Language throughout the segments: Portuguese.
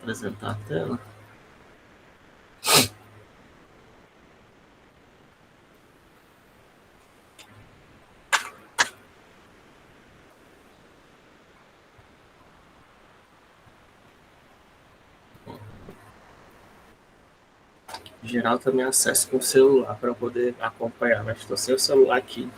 apresentar a tela. Em geral, também acesso com o celular para poder acompanhar, mas estou sem o celular aqui.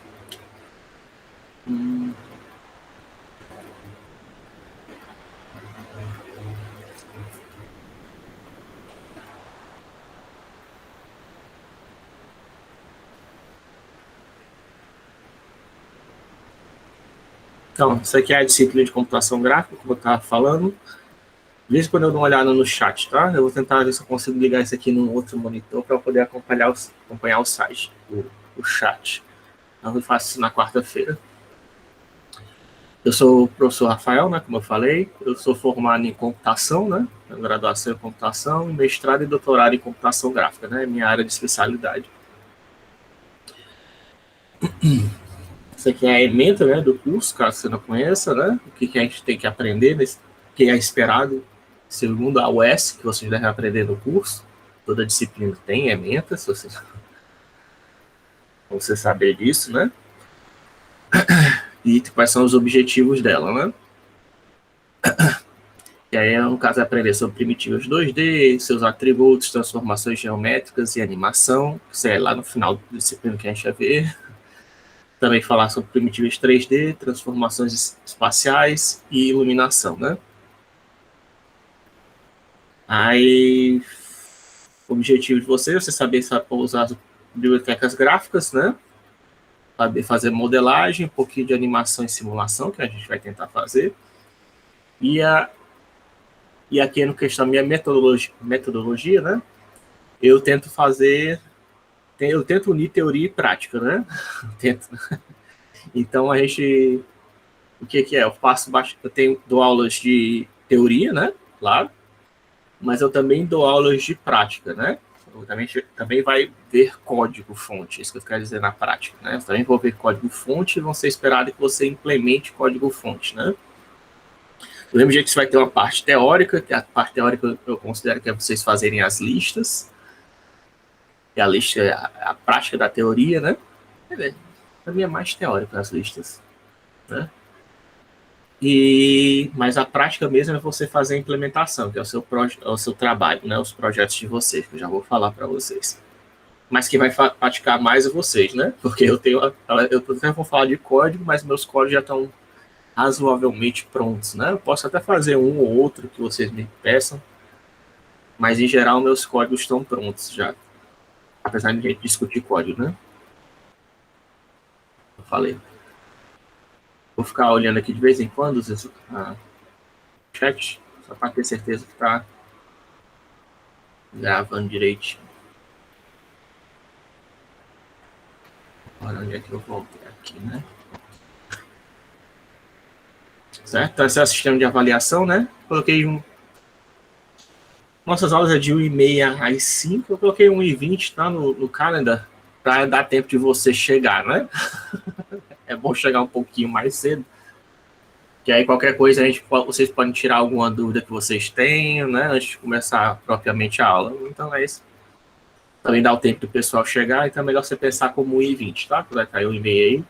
Então, isso aqui é a disciplina de computação gráfica, como eu estava falando. De vez em quando eu dou uma olhada no chat, tá? Eu vou tentar ver se eu consigo ligar isso aqui num outro monitor para poder acompanhar o site, o chat. Então, eu faço isso na quarta-feira. Eu sou o professor Rafael, né, como eu falei. Eu sou formado em computação, né? Graduação em computação, mestrado e doutorado em computação gráfica, né? Minha área de especialidade. Isso aqui é a ementa, né, do curso, caso você não conheça, né? O que a gente tem que aprender, o que é esperado, segundo a UES, que vocês devem aprender no curso. Toda disciplina tem ementa, se você saber disso, né? E quais são os objetivos dela, né? E aí, no caso, é aprender sobre primitivas 2D, seus atributos, transformações geométricas e animação, que isso é lá no final da disciplina que a gente vai ver. Também falar sobre primitivas 3D, transformações espaciais e iluminação, né? Aí, o objetivo de você saber usar as bibliotecas gráficas, né? Saber fazer modelagem, um pouquinho de animação e simulação, que a gente vai tentar fazer. E aqui no questão da minha metodologia, né? Eu tento unir teoria e prática, né? Então, o que é? Dou aulas de teoria, né? Claro. Mas eu também dou aulas de prática, né? Eu também vai ver código-fonte, isso que eu quero dizer na prática, né? Eu também vou ver código-fonte e vão ser esperado que você implemente código-fonte, né? Do mesmo jeito que você vai ter uma parte teórica, que a parte teórica eu considero que é vocês fazerem as listas, e a lista é a prática da teoria, né? Para mim é mais teórico as listas, né? Mas a prática mesmo é você fazer a implementação, que é o seu trabalho, né? Os projetos de vocês, que eu já vou falar para vocês. Mas quem vai praticar mais é vocês, né? Porque eu até vou falar de código, mas meus códigos já estão razoavelmente prontos, né? Eu posso até fazer um ou outro que vocês me peçam, mas em geral meus códigos estão prontos já, apesar de a gente discutir código, né? Eu falei. Vou ficar olhando aqui de vez em quando o chat, só para ter certeza que está gravando direitinho. Olha onde é que eu voltei aqui, né? Certo? Então, esse é o sistema de avaliação, né? Coloquei Nossas aulas é de 1h30 às 5, eu coloquei 1h20, tá? No calendar, para dar tempo de você chegar, né? É bom chegar um pouquinho mais cedo, que aí qualquer coisa vocês podem tirar alguma dúvida que vocês tenham, né? Antes de começar propriamente a aula. Então é isso. Também dá o tempo do pessoal chegar, então é melhor você pensar como 1h20, tá? Vai cair 1h30 aí.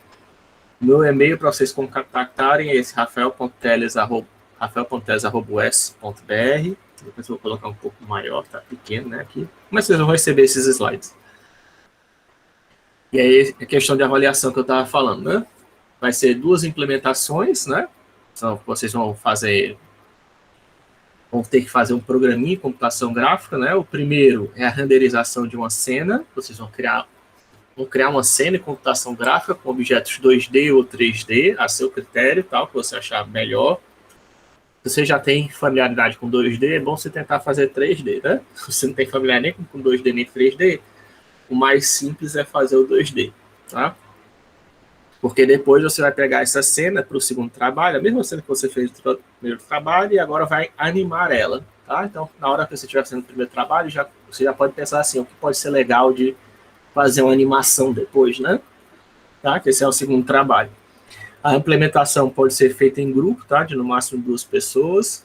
Meu e-mail para vocês contactarem é esse rafael.teles@us.br. Depois eu vou colocar um pouco maior, tá pequeno, né, aqui. Mas vocês vão receber esses slides. E aí, a questão de avaliação que eu estava falando, né? Vai ser 2 implementações, né? Então, vocês vão ter que fazer um programinha em computação gráfica, né? O primeiro é a renderização de uma cena. Vocês vão criar uma cena em computação gráfica com objetos 2D ou 3D, a seu critério, tal, que você achar melhor. Se você já tem familiaridade com 2D, é bom você tentar fazer 3D, né? Se você não tem familiaridade nem com 2D nem 3D, o mais simples é fazer o 2D, tá? Porque depois você vai pegar essa cena para o segundo trabalho, a mesma cena que você fez no primeiro trabalho, e agora vai animar ela, tá? Então, na hora que você estiver fazendo o primeiro trabalho, você já pode pensar assim, o que pode ser legal de fazer uma animação depois, né? Tá? Que esse é o segundo trabalho. A implementação pode ser feita em grupo, tá? De no máximo 2 pessoas.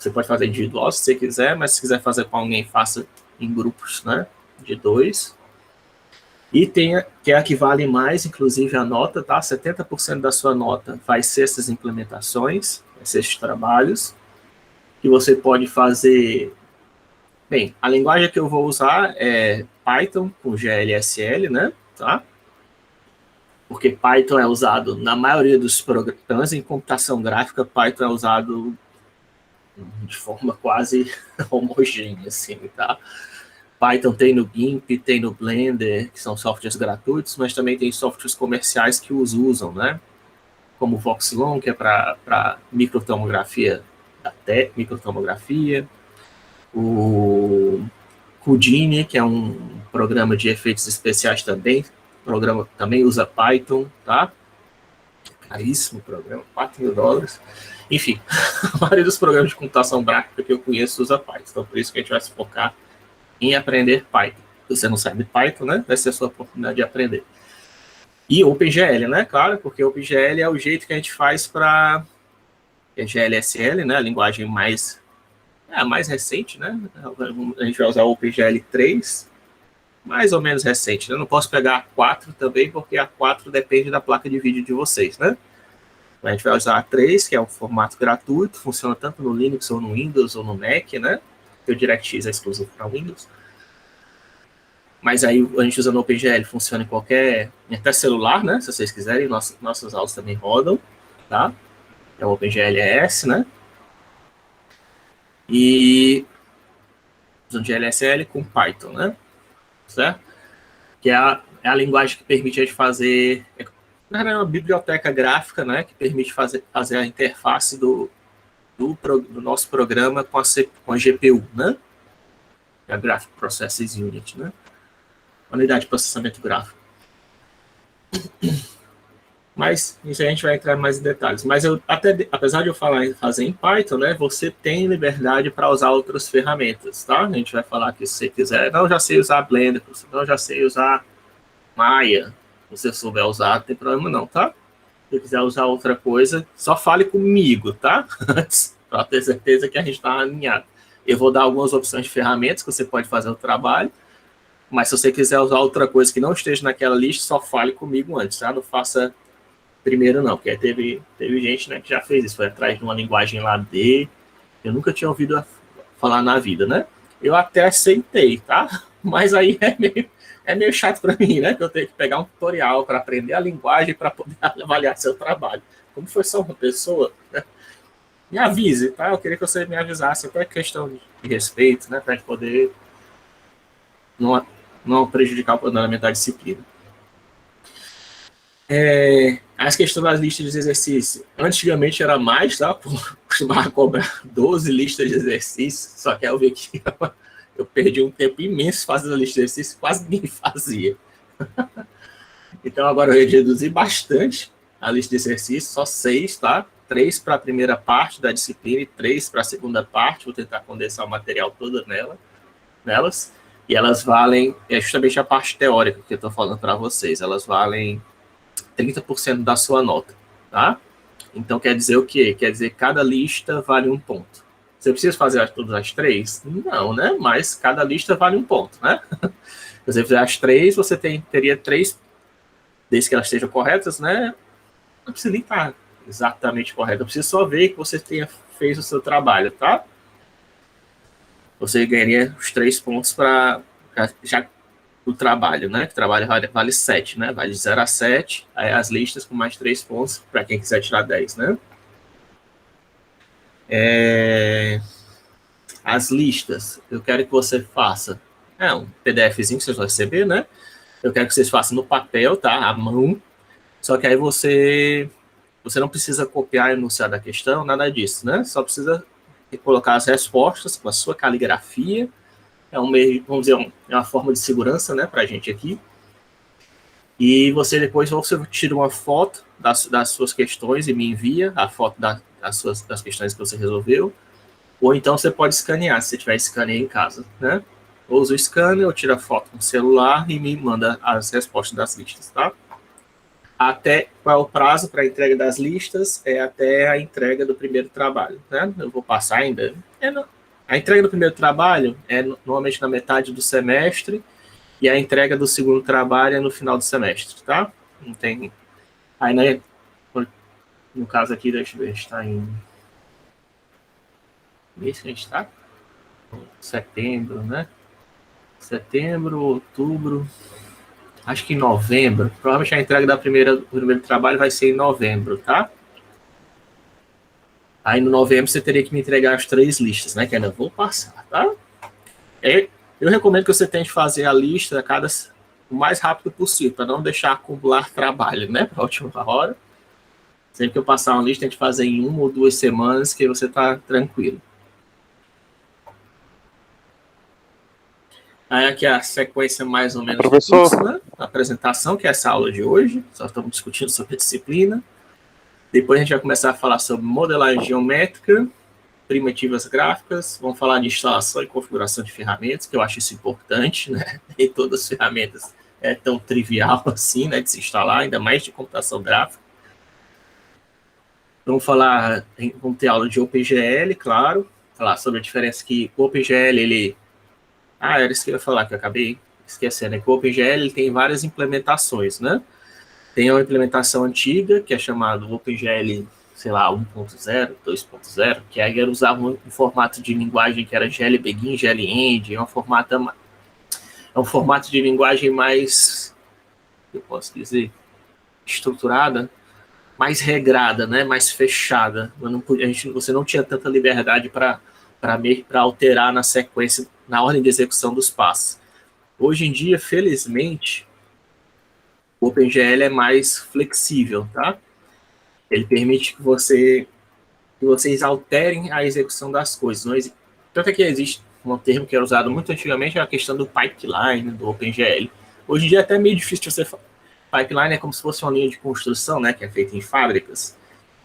Você pode fazer individual se você quiser, mas se quiser fazer com alguém, faça em grupos, né, de 2. E tem que é a que vale mais, inclusive a nota, tá? 70% da sua nota vai ser essas implementações, esses trabalhos, que você pode fazer. Bem, a linguagem que eu vou usar é Python com GLSL, né? Tá? Porque Python é usado na maioria dos programas em computação gráfica, Python é usado de forma quase homogênea, assim, tá? Python tem no GIMP, tem no Blender, que são softwares gratuitos, mas também tem softwares comerciais que os usam, né? Como o Voxlon, que é para microtomografia, até microtomografia, o Houdini, que é um programa de efeitos especiais também, o programa também usa Python, tá? Caríssimo programa, $4.000. Enfim, a maioria dos programas de computação gráfica que eu conheço usa Python, então por isso que a gente vai se focar em aprender Python. Se você não sabe Python, né? Vai ser a sua oportunidade de aprender. E OpenGL, né? Claro, porque OpenGL é o jeito que a gente faz para GLSL, né? A linguagem mais recente, né? A gente vai usar o OpenGL 3, mais ou menos recente, né? Eu não posso pegar a 4 também, porque a 4 depende da placa de vídeo de vocês, né? A gente vai usar a 3, que é um formato gratuito, funciona tanto no Linux ou no Windows ou no Mac, né? O DirectX é exclusivo para Windows. Mas aí a gente usa no OpenGL, funciona em qualquer, até celular, né? Se vocês quiserem, nossas aulas também rodam, tá? É o OpenGLS, né? E usando GLSL com Python, né? Certo? Que é a linguagem que permite a gente fazer, é uma biblioteca gráfica, né? Que permite fazer a interface do nosso programa com a GPU, né? A Graphic Processing Unit, né? Unidade de processamento gráfico. Mas isso a gente vai entrar mais em detalhes. Mas apesar de eu fazer em Python, né, você tem liberdade para usar outras ferramentas, tá? A gente vai falar que se você quiser, não, já sei usar Blender, não, já sei usar Maya. Se você souber usar, não tem problema não, tá? Se você quiser usar outra coisa, só fale comigo, tá? Antes, para ter certeza que a gente está alinhado. Eu vou dar algumas opções de ferramentas que você pode fazer o trabalho, mas se você quiser usar outra coisa que não esteja naquela lista, só fale comigo antes, tá? Não faça primeiro não, porque teve gente, né, que já fez isso, foi atrás de uma linguagem lá D, eu nunca tinha ouvido falar na vida, né? Eu até aceitei, tá? Mas aí é meio chato para mim, né? Que eu tenho que pegar um tutorial para aprender a linguagem para poder avaliar seu trabalho. Como foi só uma pessoa, né? Me avise, tá? Eu queria que você me avisasse, até questão de respeito, né? Para a gente poder não prejudicar o andamento da disciplina. As questões das listas de exercício. Antigamente era mais, tá? Costumava cobrar 12 listas de exercício, só que eu vi que eu perdi um tempo imenso fazendo a lista de exercício, quase ninguém fazia. Então agora eu reduzi bastante a lista de exercícios, só 6, tá? 3 para a primeira parte da disciplina e 3 para a segunda parte. Vou tentar condensar o material todo nelas. E elas valem, é justamente a parte teórica que eu estou falando para vocês, elas valem 30% da sua nota, tá? Então quer dizer o quê? Quer dizer que cada lista vale 1 ponto. Você precisa fazer todas as 3? Não, né? Mas cada lista vale 1 ponto, né? Se você fizer as 3, você teria 3, desde que elas estejam corretas, né? Não precisa nem estar exatamente correta, precisa só ver que você tenha feito o seu trabalho, tá? Você ganharia os 3 pontos para já o trabalho, né? Que o trabalho vale 7, né? Vale de 0 a 7, aí as listas com mais 3 pontos para quem quiser tirar 10, né? As listas, eu quero que você faça um PDFzinho que vocês vão receber, né? Eu quero que vocês façam no papel, tá? À mão. Só que aí você não precisa copiar o enunciado da questão, nada disso, né? Só precisa colocar as respostas com a sua caligrafia. É um meio, vamos dizer, é uma forma de segurança, né, para a gente aqui. E você depois você tira uma foto das suas questões e me envia a foto das questões que você resolveu. Ou então você pode escanear, se você tiver escaneio em casa, né? Ou usa o scanner, ou tira a foto com o celular e me manda as respostas das listas, tá? Até qual é o prazo para a entrega das listas? É até a entrega do primeiro trabalho, né? Eu vou passar ainda. A entrega do primeiro trabalho é normalmente na metade do semestre e a entrega do segundo trabalho é no final do semestre, tá? Não tem. Aí, né, no caso aqui, deixa eu ver, está em. Mês que a gente está? Setembro, né? Setembro, outubro. Acho que em novembro. Provavelmente a entrega do primeiro trabalho vai ser em novembro, tá? Aí no novembro você teria que me entregar as 3 listas, né? Que ainda vou passar, tá? Eu recomendo que você tente fazer a lista o mais rápido possível, para não deixar acumular trabalho, né? Para a última hora. Sempre que eu passar uma lista, a gente fazer em 1 ou 2 semanas, que você tá tranquilo. Aí aqui a sequência mais ou menos do curso, né? A apresentação, que é essa aula de hoje. Só estamos discutindo sobre a disciplina. Depois a gente vai começar a falar sobre modelagem geométrica, primitivas gráficas, vamos falar de instalação e configuração de ferramentas, que eu acho isso importante, né? Nem todas as ferramentas é tão trivial assim, né, de se instalar, ainda mais de computação gráfica. Vamos ter aula de OpenGL, claro, falar sobre a diferença que o OpenGL, era isso que eu ia falar, que eu acabei esquecendo, é que o OpenGL ele tem várias implementações, né? Tem uma implementação antiga, que é chamado OpenGL, sei lá, 1.0, 2.0, que aí era usar um formato de linguagem que era GLBegin, GLEnd, é um formato de linguagem mais, eu posso dizer, estruturada, mais regrada, né, mais fechada. Você não tinha tanta liberdade para alterar na sequência, na ordem de execução dos passos. Hoje em dia, felizmente, o OpenGL é mais flexível, tá? Ele permite que vocês alterem a execução das coisas. Tanto é que existe um termo que era usado muito antigamente, é a questão do pipeline, do OpenGL. Hoje em dia é até meio difícil de você falar. Pipeline é como se fosse uma linha de construção, né, que é feita em fábricas.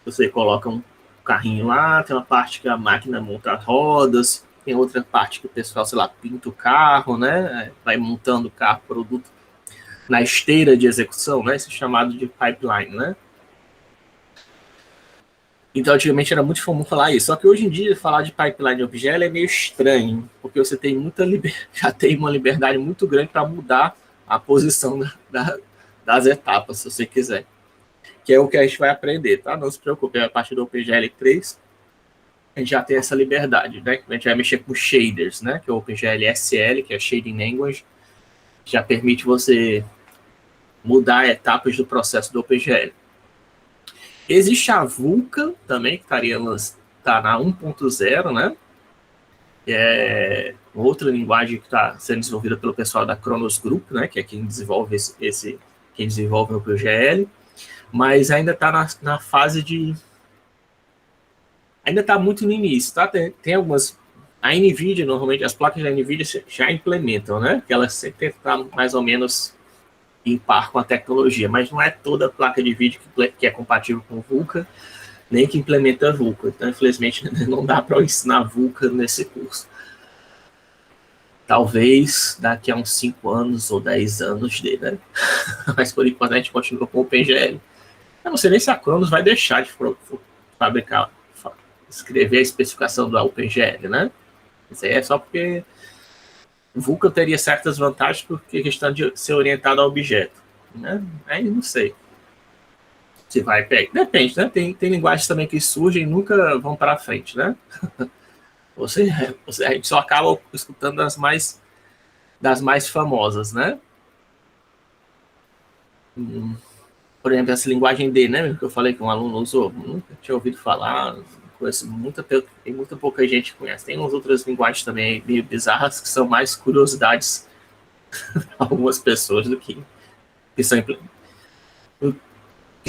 Você coloca um carrinho lá, tem uma parte que a máquina monta rodas, tem outra parte que o pessoal, sei lá, pinta o carro, né, vai montando o carro, produto na esteira de execução, né, esse é chamado de pipeline, né. Então, antigamente era muito comum falar isso. Só que hoje em dia, falar de pipeline OpenGL é meio estranho, porque você tem já tem uma liberdade muito grande para mudar a posição das etapas, se você quiser. Que é o que a gente vai aprender, tá? Não se preocupe, a partir do OpenGL 3, a gente já tem essa liberdade, né? A gente vai mexer com shaders, né? Que é o OpenGL SL, que é Shading Language, já permite você mudar etapas do processo do OpenGL. Existe a Vulkan também, que tá na 1.0, né? É outra linguagem que está sendo desenvolvida pelo pessoal da Cronos Group, né? Que é quem desenvolve quem desenvolve o OpenGL, mas ainda está na fase de... Ainda está muito no início, tá? Tem algumas... A NVIDIA, normalmente, as placas da NVIDIA já implementam, né? Que elas sempre estão mais ou menos em par com a tecnologia, mas não é toda placa de vídeo que é compatível com Vulkan, nem que implementa Vulkan. Então, infelizmente, não dá para ensinar Vulkan nesse curso. Talvez daqui a uns 5 anos ou 10 anos dele, né? Mas por enquanto a gente continua com o OpenGL. Eu não sei nem se a Cronos vai deixar de fabricar, escrever a especificação do OpenGL, né? Isso aí é só porque o Vulkan teria certas vantagens porque questão de ser orientado a objeto, né? Aí não sei se vai pegar. Depende, né? Tem linguagens também que surgem e nunca vão para frente, né? A gente só acaba escutando das mais famosas, né? Por exemplo, essa linguagem D, né? Que eu falei que um aluno usou, nunca tinha ouvido falar, tem muita pouca gente que conhece. Tem umas outras linguagens também meio bizarras que são mais curiosidades para algumas pessoas do que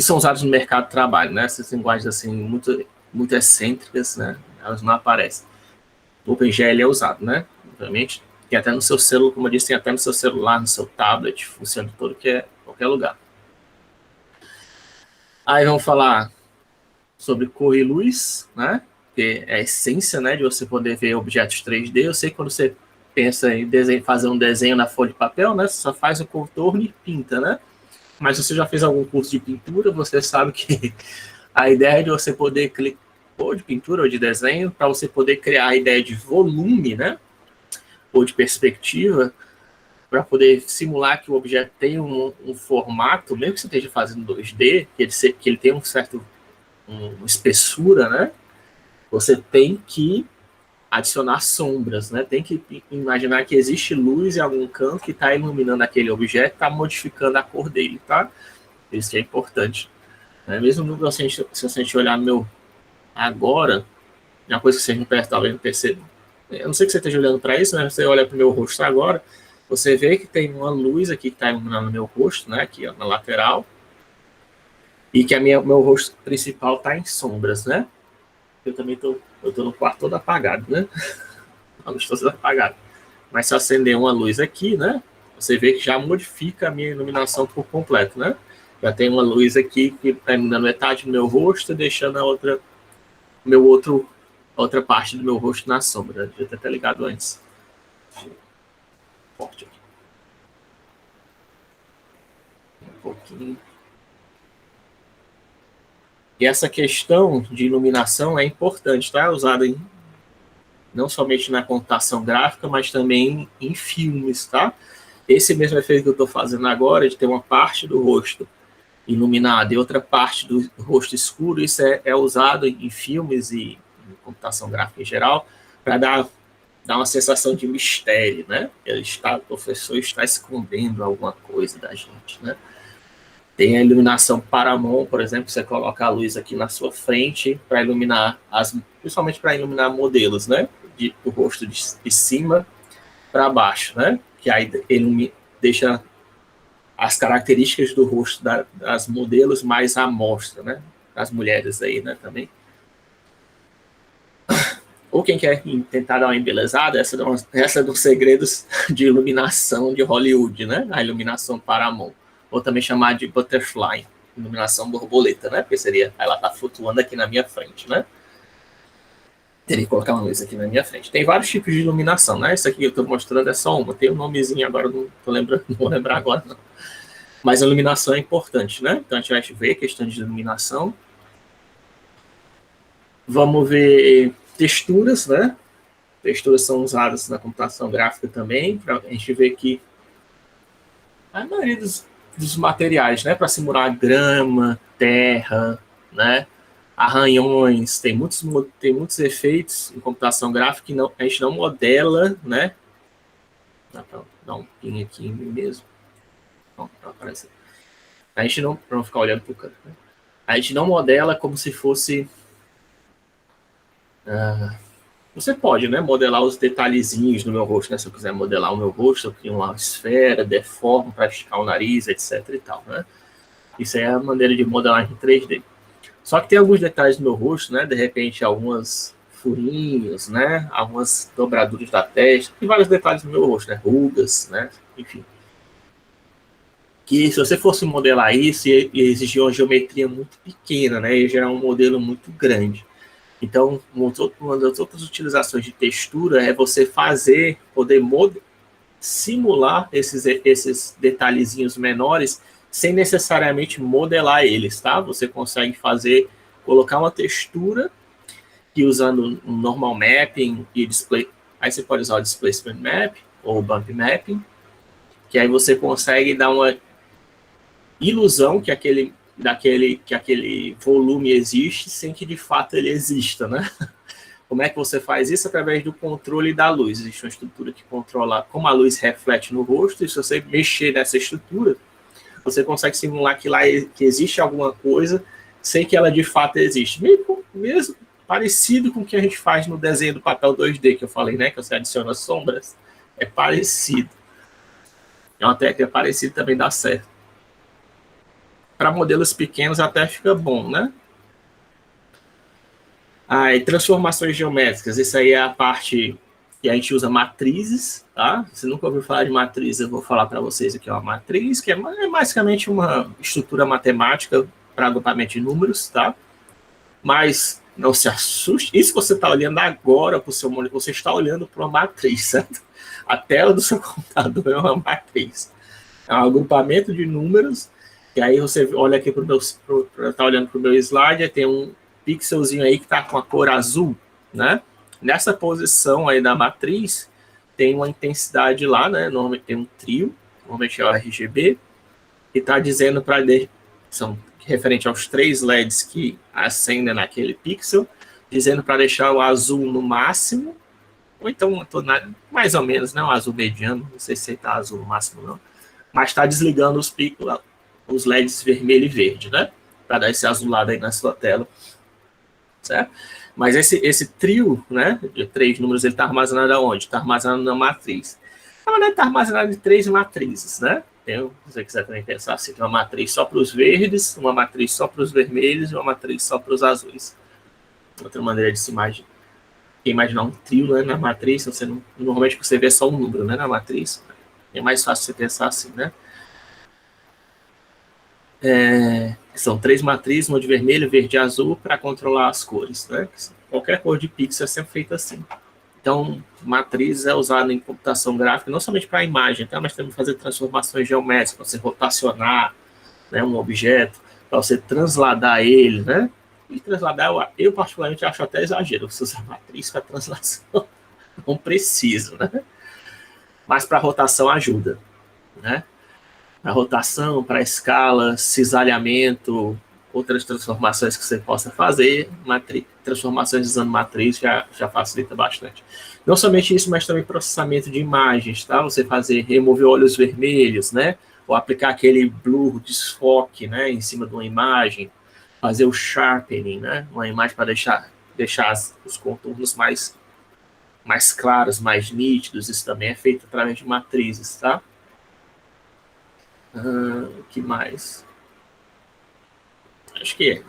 são usadas no mercado de trabalho, né? Essas linguagens assim muito excêntricas, né? Elas não aparecem. O OpenGL é usado, né? Obviamente, tem até no seu celular, como eu disse, tem até no seu celular, no seu tablet, funciona em qualquer lugar. Aí vamos falar sobre cor e luz, né? Que é a essência, né, de você poder ver objetos 3D. Eu sei que quando você pensa em fazer um desenho na folha de papel, né? Você só faz o contorno e pinta, né? Mas se você já fez algum curso de pintura, você sabe que a ideia é de você poder clicar, ou de pintura ou de desenho, para você poder criar a ideia de volume, né? Ou de perspectiva, para poder simular que o objeto tem um formato, mesmo que você esteja fazendo 2D, que ele tem uma espessura, né? Você tem que adicionar sombras, né? Tem que imaginar que existe luz em algum canto que está iluminando aquele objeto, está modificando a cor dele, tá? Isso é importante. Né? Mesmo se a gente olhar no meu agora, uma coisa que vocês não talvez não percebam. Eu não sei que você esteja olhando para isso, né? Você olha para o meu rosto agora, você vê que tem uma luz aqui que está iluminando o meu rosto, né? Aqui na lateral, e que meu rosto principal está em sombras, né? Eu também tô no quarto todo apagado, né? A luz toda apagada. Mas se eu acender uma luz aqui, né? Você vê que já modifica a minha iluminação por completo, né? Já tem uma luz aqui que está iluminando metade do meu rosto, deixando a outra parte do meu rosto na sombra. Devia ter até ligado antes. Forte aqui. Um pouquinho. E essa questão de iluminação é importante, tá? Usada não somente na computação gráfica, mas também em filmes, tá? Esse mesmo efeito que eu estou fazendo agora, de ter uma parte do rosto iluminada e outra parte do rosto escuro, isso é usado em filmes e em computação gráfica em geral, para dar uma sensação de mistério, né? O professor está escondendo alguma coisa da gente, né? Tem a iluminação Paramount, por exemplo, você coloca a luz aqui na sua frente para iluminar, principalmente para iluminar modelos, né? Do rosto de cima para baixo, né? Que aí ele deixa as características do rosto das modelos mais à mostra, né? Das mulheres aí, né? Também. Ou quem quer tentar dar uma embelezada, essa é dos segredos de iluminação de Hollywood, né? A iluminação Paramount. Ou também chamada de butterfly, iluminação borboleta, né? Porque seria, ela tá flutuando aqui na minha frente, né? Teria que colocar uma luz aqui na minha frente. Tem vários tipos de iluminação, né? Essa aqui que eu estou mostrando é só uma. Tem um nomezinho agora, não vou lembrar agora, não. Mas a iluminação é importante, né? Então a gente vai ver questão de iluminação. Vamos ver texturas, né? Texturas são usadas na computação gráfica também, para a gente ver que a maioria dos materiais, né? Para simular grama, terra, né? Arranhões, tem muitos efeitos em computação gráfica que a gente não modela, né? Dá para dar um pin aqui em mim mesmo. Não, para aparecer. A gente não, para não ficar olhando para o canto, né? A gente não modela como se fosse... você pode, né, modelar os detalhezinhos no meu rosto, né? Se eu quiser modelar o meu rosto, eu crio uma esfera, deformo para esticar o nariz, etc e tal, né? Isso é a maneira de modelagem 3D. Só que tem alguns detalhes no meu rosto, né? De repente, algumas furinhos, né? Algumas dobraduras da testa. Tem vários detalhes no meu rosto, né? Rugas, né? Enfim. Que se você fosse modelar isso, ia exigir uma geometria muito pequena, né? Ia gerar um modelo muito grande. Então, uma das outras utilizações de textura é você poder simular esses detalhezinhos menores sem necessariamente modelar eles, tá? Você consegue colocar uma textura que usando um normal mapping e display, aí você pode usar o displacement map ou o bump mapping, que aí você consegue dar uma ilusão que aquele volume existe sem que de fato ele exista, né? Como é que você faz isso? Através do controle da luz. Existe uma estrutura que controla como a luz reflete no rosto, e se você mexer nessa estrutura, você consegue simular que existe alguma coisa sem que ela de fato existe. Mesmo parecido com o que a gente faz no desenho do papel 2D, que eu falei, né? Que você adiciona sombras. É parecido. É uma técnica parecida, também dá certo. Para modelos pequenos até fica bom, né? E transformações geométricas. Isso aí é a parte que a gente usa matrizes, tá? Você nunca ouviu falar de matriz, eu vou falar para vocês aqui, ó, matriz, que é basicamente uma estrutura matemática para agrupamento de números, tá? Mas não se assuste, isso você está olhando agora para o seu monitor, você está olhando para uma matriz, certo? A tela do seu computador é uma matriz. É um agrupamento de números E aí você olha aqui tá olhando para o meu slide, tem um pixelzinho aí que está com a cor azul, né? Nessa posição aí da matriz, tem uma intensidade lá, né? Normalmente tem um trio, normalmente é o RGB, e está dizendo para são referente aos 3 LEDs que acendem naquele pixel, dizendo para deixar o azul no máximo, ou então mais ou menos, né? Um azul mediano, não sei se está azul no máximo não, mas está desligando os LEDs vermelho e verde, né? Para dar esse azulado aí na sua tela, certo? Mas esse trio, né, de 3 números, ele está armazenado aonde? Está armazenado na matriz. Na verdade, está armazenado em 3 matrizes, né? Se você quiser também pensar assim, tem uma matriz só para os verdes, uma matriz só para os vermelhos e uma matriz só para os azuis. Outra maneira de se imaginar um trio, né, na matriz, você não, normalmente você vê só um número, né, na matriz. É mais fácil você pensar assim, né? São 3 matrizes, uma de vermelho, verde e azul, para controlar as cores, né? Qualquer cor de pixel é sempre feita assim. Então, matriz é usada em computação gráfica não somente para a imagem, tá? Mas também fazer transformações geométricas, para você rotacionar, né, um objeto, para você transladar ele, né? E transladar, eu particularmente acho até exagero, você usar matriz para translação, não precisa, né? Mas para rotação ajuda, né? Para rotação, para escala, cisalhamento, outras transformações que você possa fazer, transformações usando matriz já facilita bastante. Não somente isso, mas também processamento de imagens, tá? Você remover olhos vermelhos, né? Ou aplicar aquele blur, desfoque, né? Em cima de uma imagem, fazer o sharpening, né? Uma imagem para deixar os contornos mais claros, mais nítidos. Isso também é feito através de matrizes, tá? O que mais? Acho que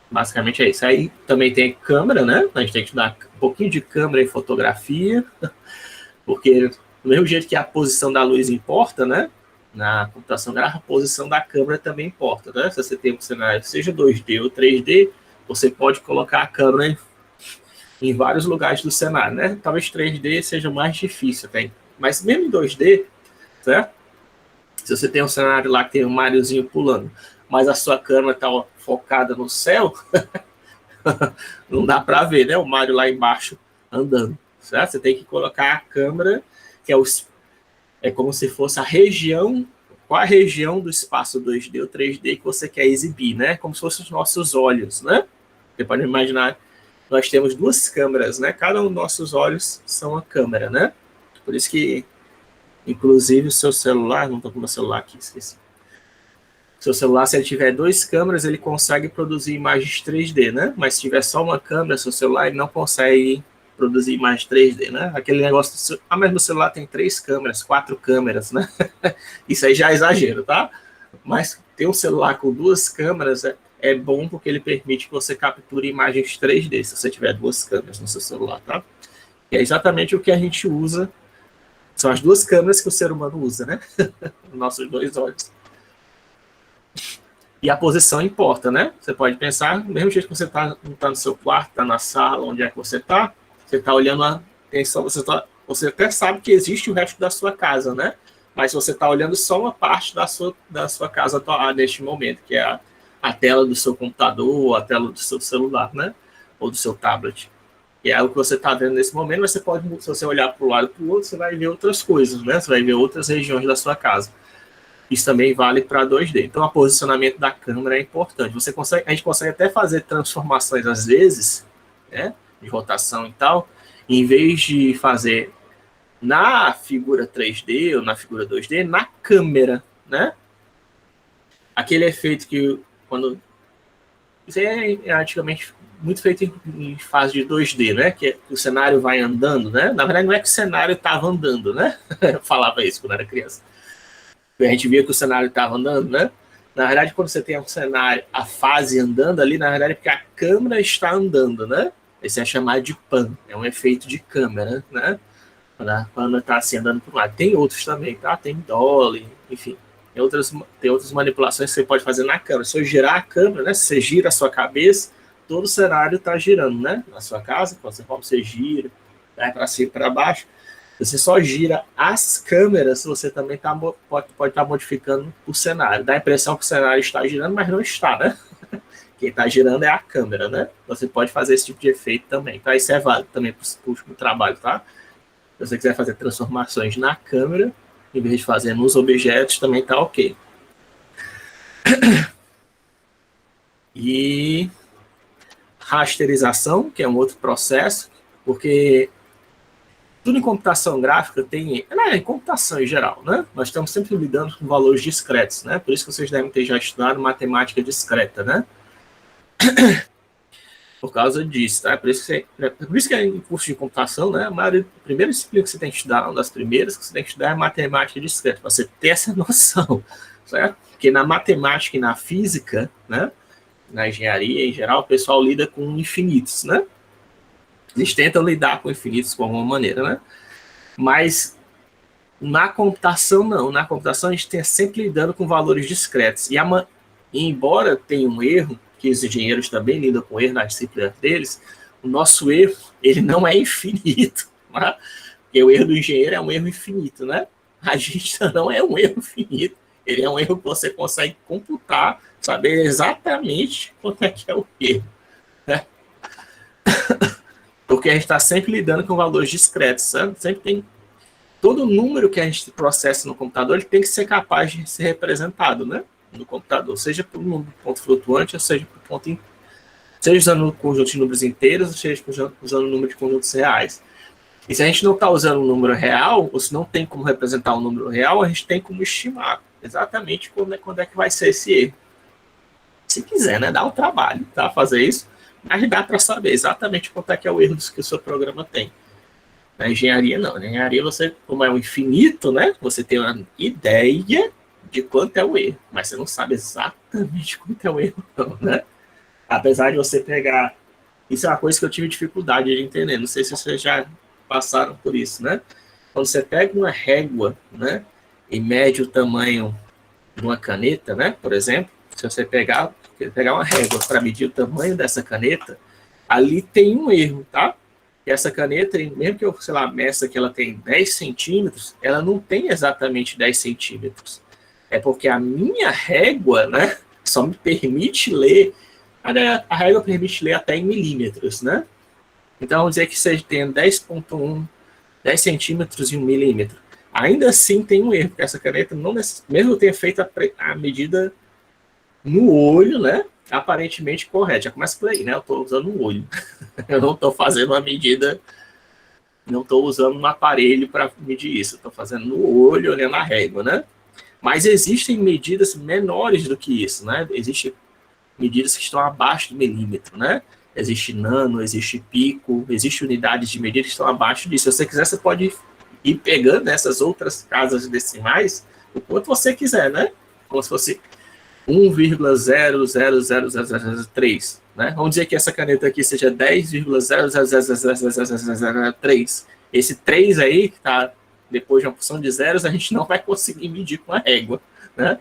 basicamente é isso. Aí também tem câmera, né? A gente tem que estudar um pouquinho de câmera e fotografia, porque do mesmo jeito que a posição da luz importa, né? Na computação gráfica, a posição da câmera também importa, né? Se você tem um cenário, seja 2D ou 3D, você pode colocar a câmera em vários lugares do cenário, né? Talvez 3D seja mais difícil, tá? Mas mesmo em 2D, certo? Se você tem um cenário lá que tem um Mariozinho pulando, mas a sua câmera está focada no céu, não dá para ver, né? O Mario lá embaixo andando, certo? Você tem que colocar a câmera, que é como se fosse qual a região do espaço 2D ou 3D que você quer exibir, né? Como se fossem os nossos olhos, né? Você pode imaginar, nós temos 2 câmeras, né? Cada um dos nossos olhos são uma câmera, né? Por isso que, inclusive, o seu celular, não estou com o meu celular aqui, esqueci. Seu celular, se ele tiver 2 câmeras, ele consegue produzir imagens 3D, né? Mas se tiver só uma câmera, seu celular, ele não consegue produzir imagens 3D, né? Aquele negócio, mas meu celular tem 3 câmeras, 4 câmeras, né? Isso aí já é exagero, tá? Mas ter um celular com 2 câmeras é bom porque ele permite que você capture imagens 3D, se você tiver 2 câmeras no seu celular, tá? E é exatamente o que a gente usa, são as 2 câmeras que o ser humano usa, né? Nossos 2 olhos. E a posição importa, né? Você pode pensar, do mesmo jeito que você está no seu quarto, está na sala, onde é que você está olhando a atenção, você até sabe que existe o resto da sua casa, né? Mas você está olhando só uma parte da sua casa neste momento, que é a tela do seu computador, a tela do seu celular, né? Ou do seu tablet. E é o que você está vendo nesse momento, mas você pode, se você olhar para o lado e para o outro, você vai ver outras coisas, né? Você vai ver outras regiões da sua casa. Isso também vale para 2D. Então, o posicionamento da câmera é importante. A gente consegue até fazer transformações, às vezes, né, de rotação e tal, em vez de fazer na figura 3D ou na figura 2D, na câmera, né? Aquele efeito que, quando... Isso é antigamente muito feito em fase de 2D, né? Que o cenário vai andando, né? Na verdade, não é que o cenário estava andando, né? Eu falava isso quando era criança. A gente via que o cenário estava andando, né? Na verdade, quando você tem um cenário, a fase andando ali, na verdade é porque a câmera está andando, né? Esse é chamado de pan, é um efeito de câmera, né? Quando a câmera está assim andando por um lado. Tem outros também, tá? Tem dolly, enfim. Tem outras manipulações que você pode fazer na câmera. Se eu girar a câmera, né? Se você gira a sua cabeça, todo o cenário está girando, né? Na sua casa, quando você gira, vai para cima e para baixo. Você só gira as câmeras, você também pode estar modificando o cenário. Dá a impressão que o cenário está girando, mas não está, né? Quem está girando é a câmera, né? Você pode fazer esse tipo de efeito também. Então, isso é válido também para o último trabalho, tá? Se você quiser fazer transformações na câmera, em vez de fazer nos objetos, também tá ok. E rasterização, que é um outro processo, porque tudo em computação gráfica tem, em computação em geral, né? Nós estamos sempre lidando com valores discretos, né? Por isso que vocês devem ter já estudado matemática discreta, né? Por causa disso, tá? Por isso que é em curso de computação, né? A primeira disciplina que você tem que estudar, uma das primeiras que você tem que estudar é matemática discreta, para você ter essa noção, certo? Porque na matemática e na física, né? Na engenharia em geral, o pessoal lida com infinitos, né? Eles tentam lidar com infinitos de alguma maneira, né? Mas na computação, não. Na computação, a gente tem sempre lidando com valores discretos. E embora tenha um erro, que os engenheiros também lidam com erro na disciplina deles, o nosso erro, ele não é infinito. Né? Porque o erro do engenheiro é um erro infinito, né? A gente não é um erro infinito. Ele é um erro que você consegue computar, saber exatamente quanto é que é o erro. Né? Porque a gente está sempre lidando com valores discretos, sabe? Sempre tem todo número que a gente processa no computador, ele tem que ser capaz de ser representado, né? No computador, seja por um ponto flutuante, ou seja por ponto, seja usando um conjunto de números inteiros, ou seja usando um número de conjuntos reais. E se a gente não está usando um número real, ou se não tem como representar um número real, a gente tem como estimar exatamente quando é que vai ser esse erro. Se quiser, né? Dá um trabalho, tá? Fazer isso, mas dá para saber exatamente quanto é que é o erro que o seu programa tem. Na engenharia, não. Na engenharia, você, como é um infinito, né? Você tem uma ideia de quanto é o erro, mas você não sabe exatamente quanto é o erro, não, né? Apesar de você pegar... Isso é uma coisa que eu tive dificuldade de entender. Não sei se vocês já passaram por isso, né? Quando você pega uma régua, né? E mede o tamanho de uma caneta, né? Por exemplo, se você pegar uma régua para medir o tamanho dessa caneta, ali tem um erro, tá? E essa caneta, mesmo que eu, sei lá, meça que ela tem 10 centímetros, ela não tem exatamente 10 centímetros. É porque a minha régua, né, só me permite ler, a régua permite ler até em milímetros, né? Então, vamos dizer que você tem 10,1, 10 centímetros e 1 milímetro. Ainda assim tem um erro, porque essa caneta, não mesmo eu tenha feito a medida no olho, né, aparentemente correta. Já começa por aí, né? Eu estou usando um olho. Eu não estou fazendo uma medida, não estou usando um aparelho para medir isso. Estou fazendo no olho, olhando a régua, né? Mas existem medidas menores do que isso, né? Existem medidas que estão abaixo do milímetro, né? Existe nano, existe pico, existe unidades de medida que estão abaixo disso. Se você quiser, você pode ir pegando essas outras casas decimais o quanto você quiser, né? Como se fosse 1,000003, né? Vamos dizer que essa caneta aqui seja 10,00003. Esse 3 aí, que está depois de uma porção de zeros, a gente não vai conseguir medir com a régua, né?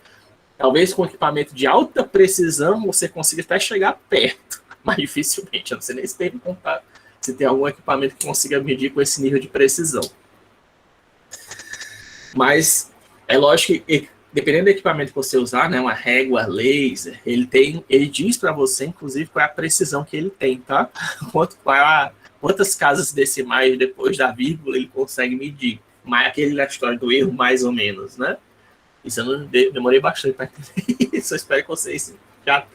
Talvez com equipamento de alta precisão você consiga até chegar perto, mas dificilmente. Eu não sei nem se tem que contar se tem algum equipamento que consiga medir com esse nível de precisão. Mas é lógico que dependendo do equipamento que você usar, né, uma régua laser, ele diz para você, inclusive, qual é a precisão que ele tem, tá? Quantas casas decimais depois da vírgula ele consegue medir. Mas aquele na história do erro, mais ou menos, né? Isso eu não demorei bastante para entender isso. Eu espero que vocês já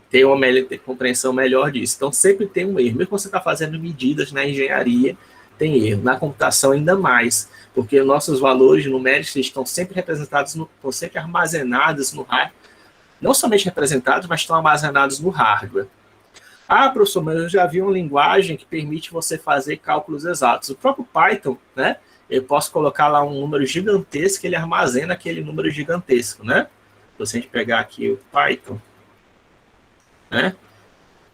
tenham uma compreensão melhor disso. Então, sempre tem um erro. Mesmo que você está fazendo medidas na engenharia, tem erro. Na computação, ainda mais. Porque nossos valores numéricos estão sempre representados, estão sempre armazenados no hardware. Não somente representados, mas estão armazenados no hardware. Ah, professor, mas eu já vi uma linguagem que permite você fazer cálculos exatos. O próprio Python, né? Eu posso colocar lá um número gigantesco, ele armazena aquele número gigantesco, né? Se a gente pegar aqui o Python, né?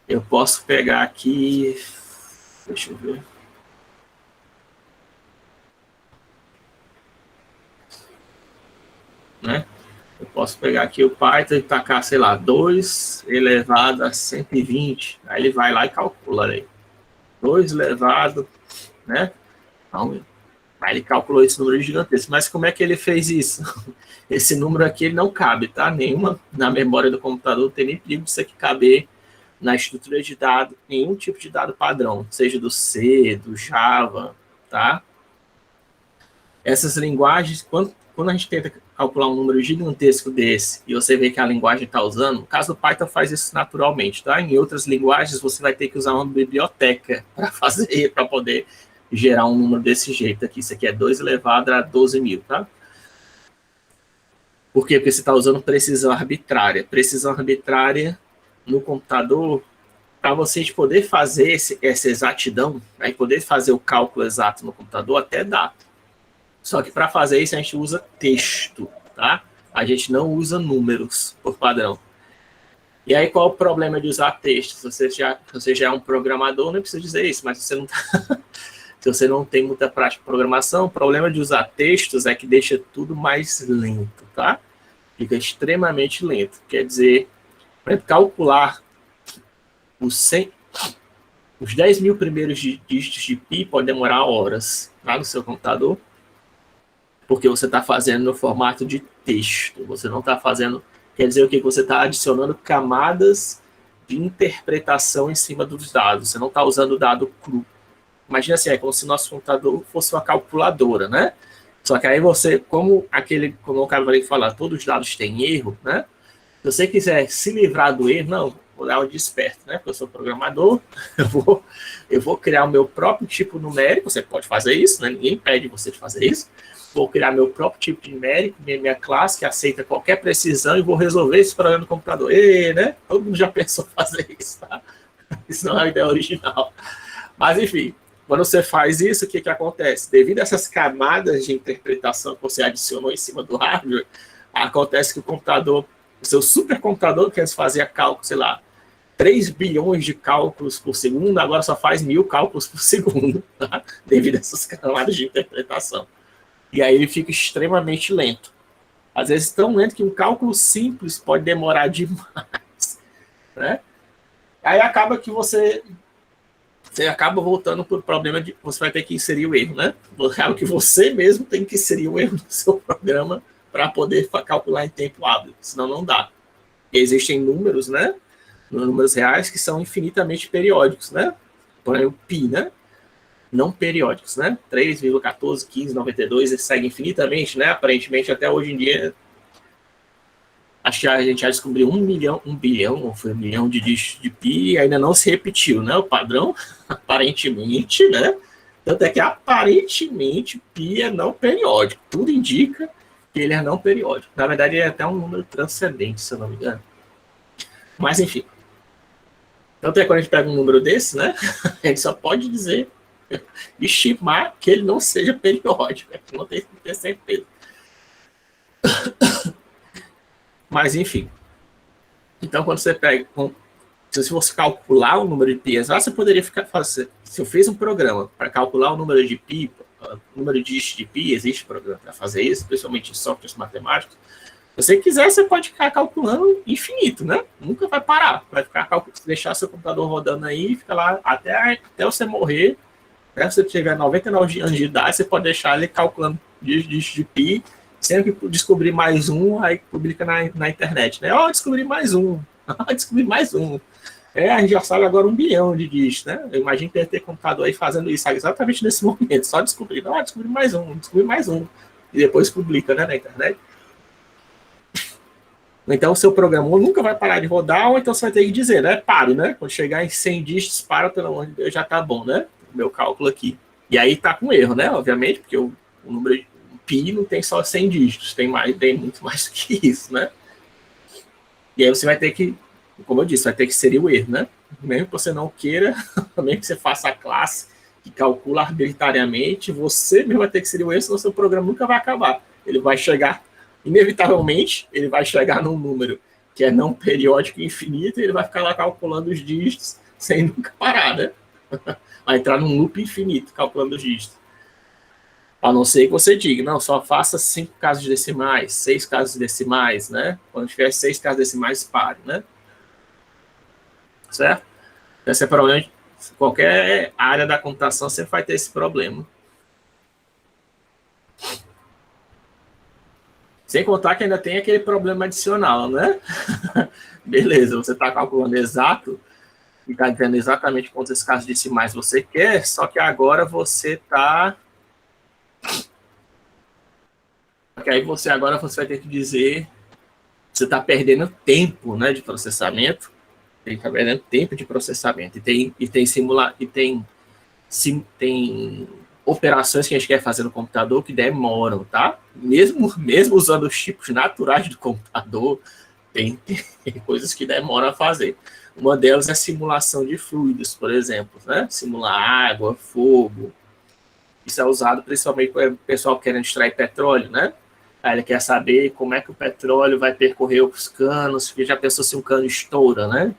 Eu posso pegar aqui... Deixa eu ver... Né? Eu posso pegar aqui o Python e tacar, sei lá, 2 elevado a 120. Aí ele vai lá e calcula aí. 2 elevado, né? Então, Aí ele calculou esse número gigantesco. Mas como é que ele fez isso? Esse número aqui ele não cabe, tá? Nenhuma na memória do computador, não tem nem perigo disso aqui caber na estrutura de dado, nenhum tipo de dado padrão, seja do C, do Java, tá? Essas linguagens, quando a gente tenta calcular um número gigantesco desse e você vê que a linguagem está usando, no caso do Python faz isso naturalmente, tá? Em outras linguagens você vai ter que usar uma biblioteca para fazer, para poder gerar um número desse jeito aqui. Isso aqui é 2 elevado a 12.000, tá? Por quê? Porque você está usando precisão arbitrária. Precisão arbitrária no computador, para você poder fazer essa exatidão, aí poder fazer o cálculo exato no computador, até dá. Só que para fazer isso a gente usa texto, tá? A gente não usa números por padrão. E aí qual o problema de usar texto? Se você já é um programador, não precisa dizer isso, mas você não tá... se você não tem muita prática de programação, o problema de usar textos é que deixa tudo mais lento, tá? Fica extremamente lento. Quer dizer, para calcular os 10.000 primeiros dígitos de pi pode demorar horas, tá? No seu computador, porque você está fazendo no formato de texto. Você não está fazendo... Quer dizer o que? Você está adicionando camadas de interpretação em cima dos dados. Você não está usando o dado cru. Imagina assim, é como se nosso computador fosse uma calculadora, né? Só que aí você, como o cara vai falar, todos os dados têm erro, né? Se você quiser se livrar do erro, não, vou dar o desperto, né? Porque eu sou programador, eu vou criar o meu próprio tipo numérico, você pode fazer isso, né? Ninguém pede você de fazer isso. Vou criar meu próprio tipo de numérico, minha classe, que aceita qualquer precisão, e vou resolver esse problema no computador. Né? Todo mundo já pensou em fazer isso, tá? Isso não é a ideia original. Mas, enfim, quando você faz isso, o que acontece? Devido a essas camadas de interpretação que você adicionou em cima do hardware, acontece que o computador, o seu supercomputador, que antes fazia cálculo, sei lá, 3 bilhões de cálculos por segundo, agora só faz 1.000 cálculos por segundo, tá? Devido a essas camadas de interpretação. E aí ele fica extremamente lento. Às vezes tão lento que um cálculo simples pode demorar demais, né? Aí acaba que você acaba voltando para o problema de você vai ter que inserir o erro, né? Acaba que você mesmo tem que inserir o erro no seu programa para poder calcular em tempo hábil, senão não dá. E existem números, né? Números reais que são infinitamente periódicos, né? Por exemplo, pi, né? Não periódicos, né? 3,14, 15, 92, eles seguem infinitamente, né? Aparentemente, até hoje em dia, acho que a gente já descobriu 1 bilhão, ou foi 1 milhão de dígitos de pi, e ainda não se repetiu, né? O padrão, aparentemente, né? Tanto é que, aparentemente, pi é não periódico. Tudo indica que ele é não periódico. Na verdade, ele é até um número transcendente, se eu não me engano. Mas, enfim. Tanto é que quando a gente pega um número desse, né? A gente só pode dizer, estimar que ele não seja periódico, né? Não tem que ter certeza. Mas, enfim. Então, quando você pega... Se você calcular o número de pi exato, você poderia fazer... Se eu fiz um programa para calcular o número de pi, o número de dígitos de pi, existe programa para fazer isso, principalmente em softwares matemáticos. Se você quiser, você pode ficar calculando infinito, né? Nunca vai parar. Vai ficar deixar seu computador rodando aí e fica lá até você morrer. Se você tiver 99 anos de idade, você pode deixar ele calculando dígitos de pi, sempre que descobrir mais um, aí publica na internet, né? Descobri mais um. Descobri mais um. A gente já sabe agora 1 bilhão de dígitos, né? Eu imagino que deve ter computador aí fazendo isso exatamente nesse momento, só descobrindo. Descobri mais um, descobri mais um. E depois publica, né, na internet. Então, o seu programa nunca vai parar de rodar, ou então você vai ter que dizer, né? Pare, né? Quando chegar em 100 dígitos, para, pelo amor de Deus, já tá bom, né? Meu cálculo aqui. E aí tá com erro, né? Obviamente, porque o número de pi não tem só 100 dígitos, tem muito mais que isso, né? E aí você vai ter que, como eu disse, vai ter que inserir o erro, né? Mesmo que você não queira, mesmo que você faça a classe que calcula arbitrariamente, você mesmo vai ter que inserir o erro, senão o seu programa nunca vai acabar. Ele vai chegar, inevitavelmente, ele vai chegar num número que é não periódico e infinito, e ele vai ficar lá calculando os dígitos sem nunca parar, né? Vai entrar num loop infinito, calculando os dígitos. A não ser que você diga, não, só faça 5 casos decimais, 6 casos decimais, né? Quando tiver 6 casos decimais, pare, né? Certo? Esse é problema. Qualquer área da computação sempre vai ter esse problema. Sem contar que ainda tem aquele problema adicional, né? Beleza, você está calculando exato e está dizendo exatamente quantos escasos decimais você quer, só que agora você está... Porque aí agora você vai ter que dizer... Você está perdendo tempo, né, de processamento. Ele está perdendo tempo de processamento. Tem operações que a gente quer fazer no computador que demoram, tá? Mesmo usando os tipos naturais do computador, tem coisas que demoram a fazer. Uma delas é simulação de fluidos, por exemplo, né? Simular água, fogo. Isso é usado principalmente para o pessoal querendo extrair petróleo, né? Aí ele quer saber como é que o petróleo vai percorrer os canos, porque já pensou se um cano estoura, né?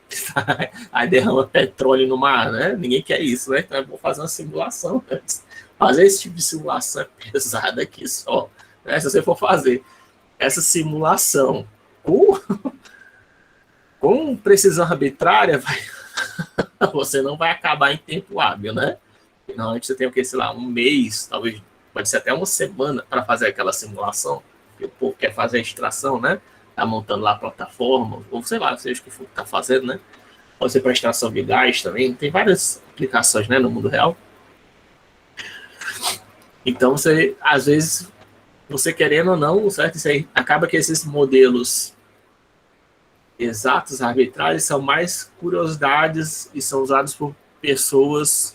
Aí derrama petróleo no mar, né? Ninguém quer isso, né? Então é bom fazer uma simulação antes. Fazer esse tipo de simulação é pesada aqui só. Né? Se você for fazer essa simulação com precisão arbitrária, você não vai acabar em tempo hábil, né? Normalmente você tem o que, sei lá, um mês, talvez pode ser até uma semana para fazer aquela simulação. O povo quer fazer a extração, né? Tá montando lá a plataforma, ou sei lá, seja o que for que tá fazendo, né? Pode ser para extração de gás também. Tem várias aplicações, né, no mundo real. Então, às vezes, você querendo ou não, certo? Isso aí acaba que esses modelos exatos, arbitrários, são mais curiosidades e são usados por pessoas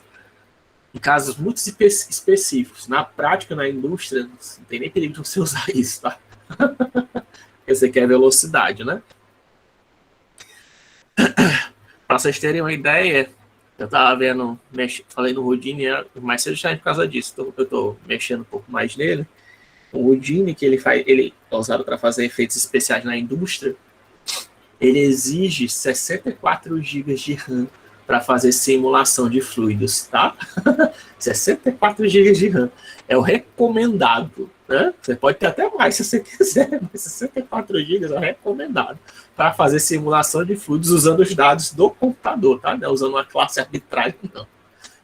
em casos muito específicos. Na prática, na indústria, não tem nem perigo de você usar isso, tá? Porque você quer velocidade, né? Para vocês terem uma ideia, eu estava vendo, falei no Houdini, mais cedo já por causa disso, eu estou mexendo um pouco mais nele. O Houdini, que ele é usado para fazer efeitos especiais na indústria, ele exige 64 GB de RAM para fazer simulação de fluidos, tá? 64 GB de RAM. É o recomendado, né? Você pode ter até mais se você quiser, mas 64 GB é o recomendado para fazer simulação de fluidos usando os dados do computador, tá? Não usando uma classe arbitrária, não.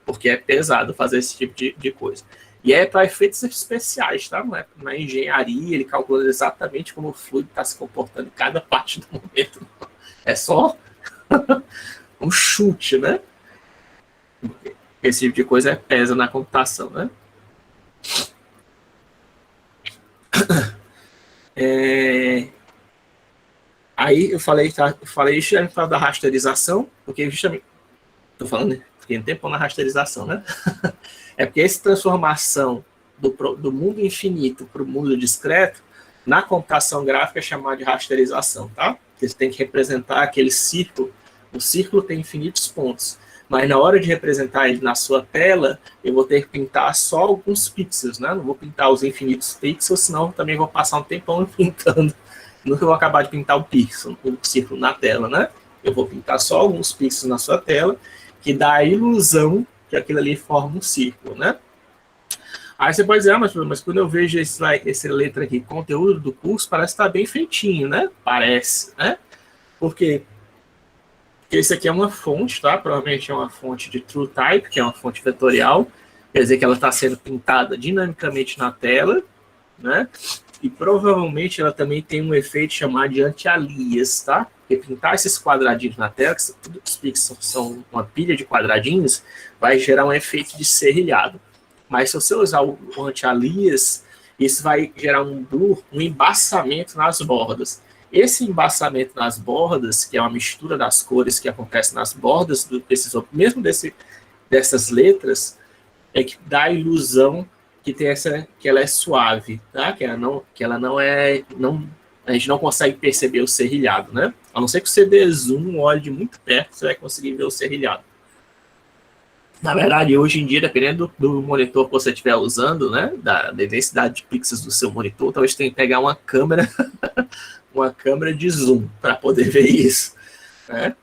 Porque é pesado fazer esse tipo de coisa. E é para efeitos especiais, tá? Na engenharia, ele calcula exatamente como o fluido está se comportando em cada parte do momento. É só um chute, né? Esse tipo de coisa pesa na computação, né? Aí eu falei isso já falo da rasterização, porque justamente estou falando, né? Fiquei um tempo na rasterização, né? É porque essa transformação do mundo infinito para o mundo discreto, na computação gráfica é chamada de rasterização, tá? Você tem que representar aquele círculo. O círculo tem infinitos pontos, mas na hora de representar ele na sua tela, eu vou ter que pintar só alguns pixels, né? Não vou pintar os infinitos pixels, senão eu também vou passar um tempão pintando. Nunca vou acabar de pintar o círculo na tela, né? Eu vou pintar só alguns pixels na sua tela, que dá a ilusão que aquilo ali forma um círculo, né? Aí você pode dizer, mas quando eu vejo essa letra aqui, conteúdo do curso, parece estar bem feitinho, né? Parece, né? Por quê? Porque isso aqui é uma fonte, tá? Provavelmente é uma fonte de TrueType, que é uma fonte vetorial, quer dizer que ela está sendo pintada dinamicamente na tela, né? E provavelmente ela também tem um efeito chamado de anti-alias, tá? Porque pintar esses quadradinhos na tela, que todos os pixels são uma pilha de quadradinhos, vai gerar um efeito de serrilhado. Mas se você usar o anti-alias, isso vai gerar um blur, um embaçamento nas bordas. Esse embaçamento nas bordas, que é uma mistura das cores que acontece nas bordas, mesmo dessas letras, é que dá a ilusão que ela é suave, tá? Que ela não é... a gente não consegue perceber o serrilhado, né? A não ser que você dê zoom, olhe de muito perto, você vai conseguir ver o serrilhado. Na verdade, hoje em dia, dependendo do monitor que você estiver usando, né, da densidade de pixels do seu monitor, talvez tenha que pegar uma câmera, uma câmera de zoom para poder ver isso, né?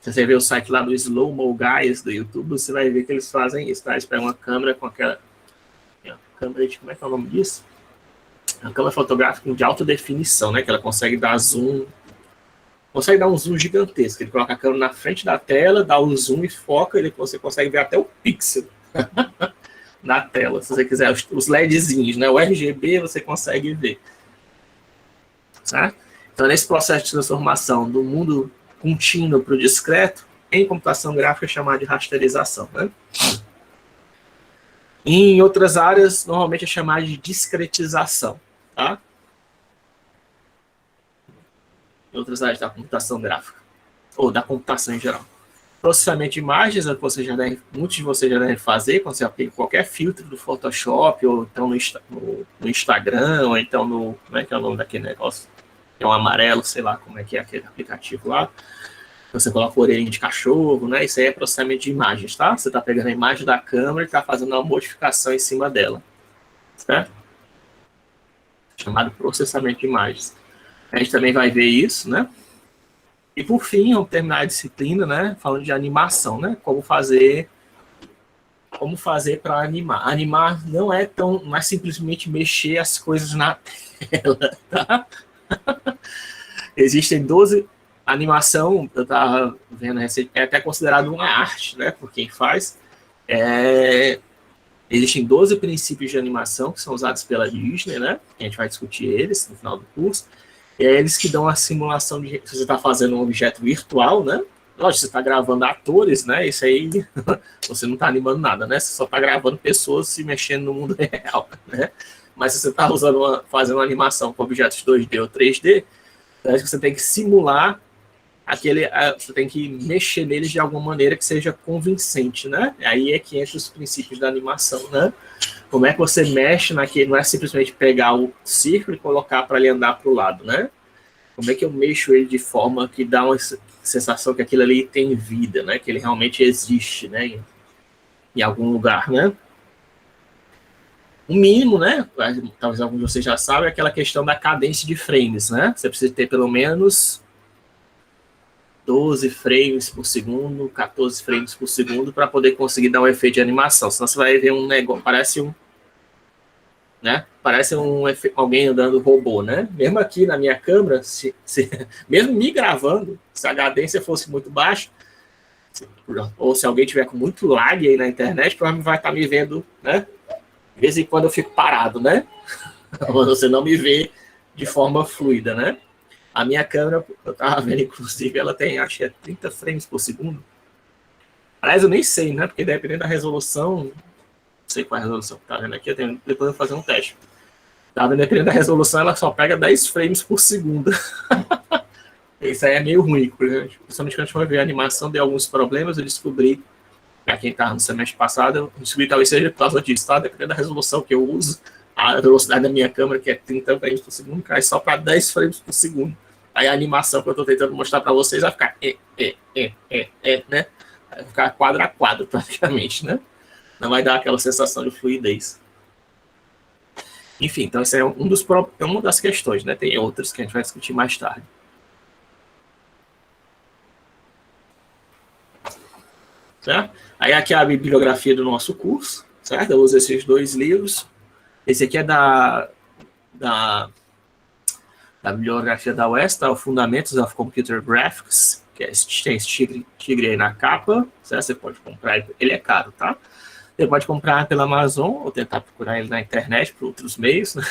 Se você ver o site lá do Slow Mo Guys do YouTube, você vai ver que eles fazem isso, tá? Eles pegam uma câmera com aquela câmera de, como é que é o nome disso? Uma câmera fotográfica de alta definição, né? Que ela consegue dar zoom, consegue dar um zoom gigantesco. Ele coloca a câmera na frente da tela, dá o zoom e foca, você consegue ver até o pixel na tela. Se você quiser, os LEDzinhos, né? O RGB você consegue ver. certo? Então, nesse processo de transformação do mundo contínuo para o discreto, em computação gráfica é chamado de rasterização, né? Em outras áreas, normalmente é chamado de discretização, tá? Em outras áreas da computação gráfica, ou da computação em geral. Processamento de imagens, é que muitos de vocês já devem fazer quando você aplica qualquer filtro do Photoshop, ou então no Instagram, ou então no... Como é que é o nome daquele negócio? É um amarelo, sei lá como é que é aquele aplicativo lá. Você coloca orelhinha de cachorro, né? Isso aí é processamento de imagens, tá? Você está pegando a imagem da câmera e está fazendo uma modificação em cima dela, certo? Chamado processamento de imagens. A gente também vai ver isso, né? E por fim, vamos terminar a disciplina, né? Falando de animação, né? Como fazer para animar. Animar não é simplesmente mexer as coisas na tela, tá? Existem 12 animação, eu estava vendo recente, é até considerado uma arte, né? Por quem faz. Existem 12 princípios de animação que são usados pela Disney, né? A gente vai discutir eles no final do curso. E é eles que dão a simulação de se você está fazendo um objeto virtual, né? Lógico, você está gravando atores, né? Isso aí você não está animando nada, né? Você só está gravando pessoas se mexendo no mundo real, né? Mas se você está fazendo uma animação com objetos 2D ou 3D, você tem que simular você tem que mexer neles de alguma maneira que seja convincente, né? Aí é que entra os princípios da animação, né? Como é que você mexe naquele, não é simplesmente pegar o círculo e colocar para ele andar para o lado, né? Como é que eu mexo ele de forma que dá uma sensação que aquilo ali tem vida, né? Que ele realmente existe, né? Em algum lugar, né? O mínimo, né? Talvez alguns de vocês já sabem, é aquela questão da cadência de frames, né? Você precisa ter pelo menos 12 frames por segundo, 14 frames por segundo para poder conseguir dar um efeito de animação. Senão você vai ver um negócio, parece alguém andando robô, né? Mesmo aqui na minha câmera, mesmo me gravando, se a cadência fosse muito baixa, ou se alguém tiver com muito lag aí na internet, provavelmente vai estar me vendo, né? De vez em quando eu fico parado, né? Você não me vê de forma fluida, né? A minha câmera, eu estava vendo, inclusive, ela tem, acho que é 30 frames por segundo. Aliás, eu nem sei, né? Porque dependendo da resolução, não sei qual é a resolução que tá vendo aqui, depois eu vou fazer um teste. Tá vendo? Dependendo da resolução, ela só pega 10 frames por segundo. Isso aí é meio ruim, principalmente quando a gente vai ver a animação, deu alguns problemas, eu descobri, para quem estava no semestre passado, eu descobri que talvez seja por causa disso, tá? Dependendo da resolução que eu uso, a velocidade da minha câmera, que é 30 frames por segundo, cai só para 10 frames por segundo. Aí a animação que eu estou tentando mostrar para vocês vai ficar né? Vai ficar quadro a quadro, praticamente, né? Não vai dar aquela sensação de fluidez. Enfim, então isso é uma das questões, né? Tem outras que a gente vai discutir mais tarde. Certo? Aí aqui é a bibliografia do nosso curso, certo? Eu uso esses 2 livros. Esse aqui é da bibliografia da UES, tá? O Fundamentos of Computer Graphics, que tem esse tigre aí na capa, certo? Você pode comprar, ele é caro, tá? Você pode comprar pela Amazon, ou tentar procurar ele na internet, por outros meios, né?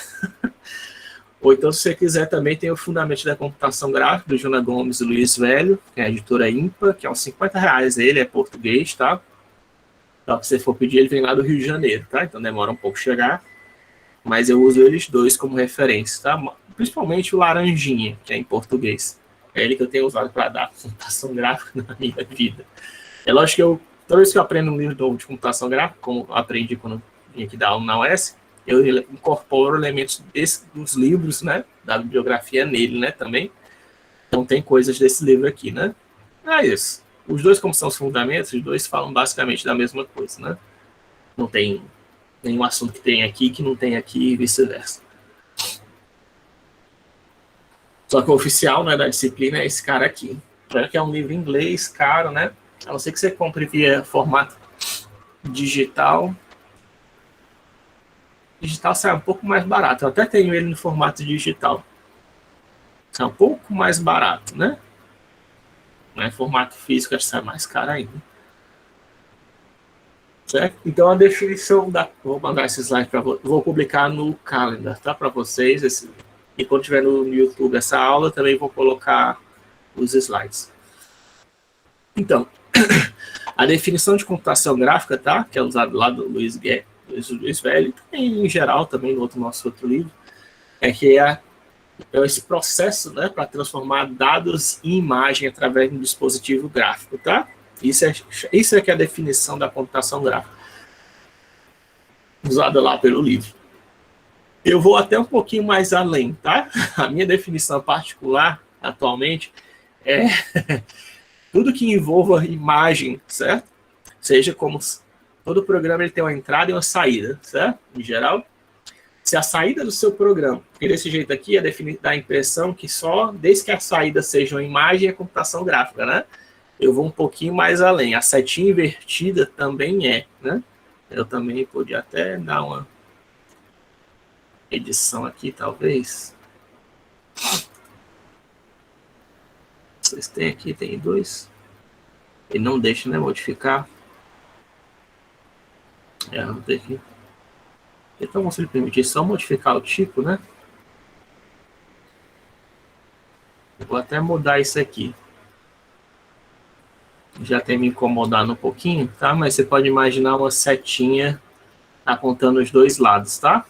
Ou então, se você quiser, também tem o Fundamentos da Computação Gráfica, do Jona Gomes e Luiz Velho, que é a editora IMPA, que é uns R$50, ele é português, tá? Então, se você for pedir, ele vem lá do Rio de Janeiro, tá? Então, demora um pouco chegar, mas eu uso eles 2 como referência, tá? Principalmente o Laranjinha, que é em português. É ele que eu tenho usado para dar computação gráfica na minha vida. É lógico que toda vez que eu aprendo um livro novo de computação gráfica, como eu aprendi quando tinha que dar aula na UES, eu incorporo elementos dos livros, né? Da bibliografia nele, né? Também. Então tem coisas desse livro aqui, né? É isso. Os 2, como são os fundamentos, os 2 falam basicamente da mesma coisa, né? Não tem nenhum assunto que tem aqui que não tem aqui e vice-versa. Só que o oficial, né, da disciplina é esse cara aqui. Que é um livro em inglês, caro, né? A não ser que você compre via formato digital. Digital sai um pouco mais barato. Eu até tenho ele no formato digital. Sai um pouco mais barato, né? Mas formato físico acho que sai mais caro ainda. Certo? Então a definição da... Vou mandar esse slide para vocês. Vou publicar no Calendar, tá? Para vocês. E quando tiver no YouTube essa aula, também vou colocar os slides. Então, a definição de computação gráfica, tá? Que é usado lá do Luiz Velho, também em geral, também no nosso outro livro, é que é esse processo, né, para transformar dados em imagem através de um dispositivo gráfico, tá? Isso é que é a definição da computação gráfica, usada lá pelo livro. Eu vou até um pouquinho mais além, tá? A minha definição particular, atualmente, é tudo que envolva imagem, certo? Seja como todo programa ele tem uma entrada e uma saída, certo? Em geral, se a saída do seu programa, porque desse jeito aqui dá a impressão que só desde que a saída seja uma imagem é computação gráfica, né? Eu vou um pouquinho mais além. A setinha invertida também é, né? Eu também podia até dar uma edição aqui, talvez. Vocês têm aqui, tem dois. Ele não deixa, né, modificar. Vou ter que... Então, se ele permitir só modificar o tipo, né? Vou até mudar isso aqui. Já tem me incomodado um pouquinho, tá? Mas você pode imaginar uma setinha apontando os dois lados, tá?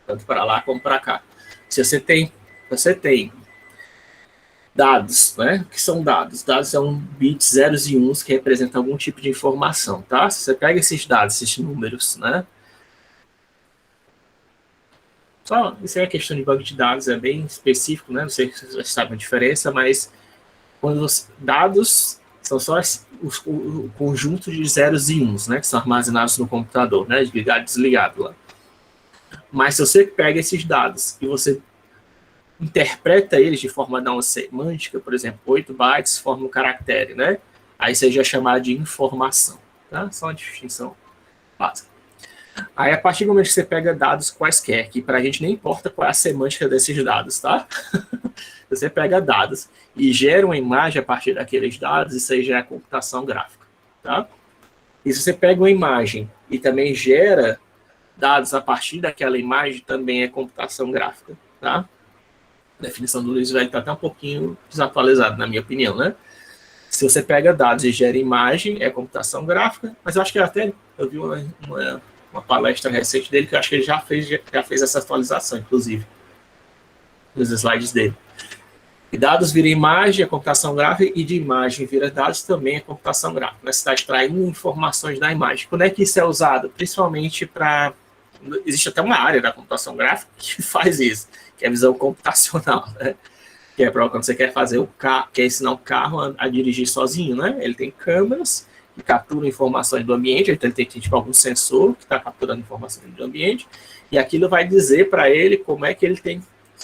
Tanto para lá como para cá. Se você tem dados, né? O que são dados? Dados são bits, zeros e uns que representam algum tipo de informação, tá? Se você pega esses dados, esses números, né? Só, isso é questão de banco de dados, é bem específico, né? Não sei se vocês sabem a diferença, mas quando os dados são só o conjunto de zeros e uns, né? Que são armazenados no computador, né? Ligado e desligado lá. Mas se você pega esses dados e você interpreta eles de forma não semântica, por exemplo, 8 bytes formam um caractere, né? Aí você já chamar de informação, tá? Só uma distinção básica. Aí, a partir do momento que você pega dados quaisquer, que para a gente nem importa qual é a semântica desses dados, tá? Você pega dados e gera uma imagem a partir daqueles dados, isso aí já é computação gráfica, tá? E se você pega uma imagem e também gera dados a partir daquela imagem, também é computação gráfica, tá? A definição do Luiz Velho está até um pouquinho desatualizada, na minha opinião, né? Se você pega dados e gera imagem, é computação gráfica, mas eu acho que eu vi uma palestra recente dele que eu acho que ele já fez essa atualização, inclusive, nos slides dele. E dados vira imagem, é computação gráfica, e de imagem vira dados também é computação gráfica. Né? Você está extraindo informações da imagem. Quando é que isso é usado? Principalmente para... Existe até uma área da computação gráfica que faz isso, que é a visão computacional, né? Que é para quando você quer fazer o carro, quer ensinar o carro a dirigir sozinho, né? Ele tem câmeras que capturam informações do ambiente, então ele tem tipo algum sensor que está capturando informações do ambiente, e aquilo vai dizer para ele como é que ele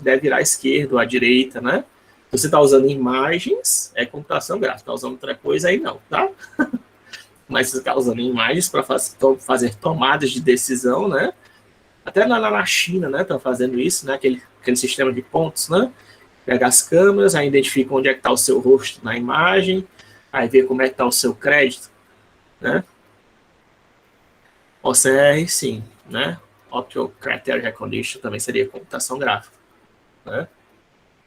deve virar à esquerda ou à direita, né? Se você está usando imagens, é computação gráfica. Está usando outra coisa aí não, tá? Mas você está usando imagens para fazer tomadas de decisão, né? Até na China, né? Estão fazendo isso, né? Aquele sistema de pontos, né? Pega as câmeras, aí identifica onde é que está o seu rosto na imagem, aí vê como é que está o seu crédito, né? OCR, sim, né? Optical Character Recognition também seria computação gráfica, né?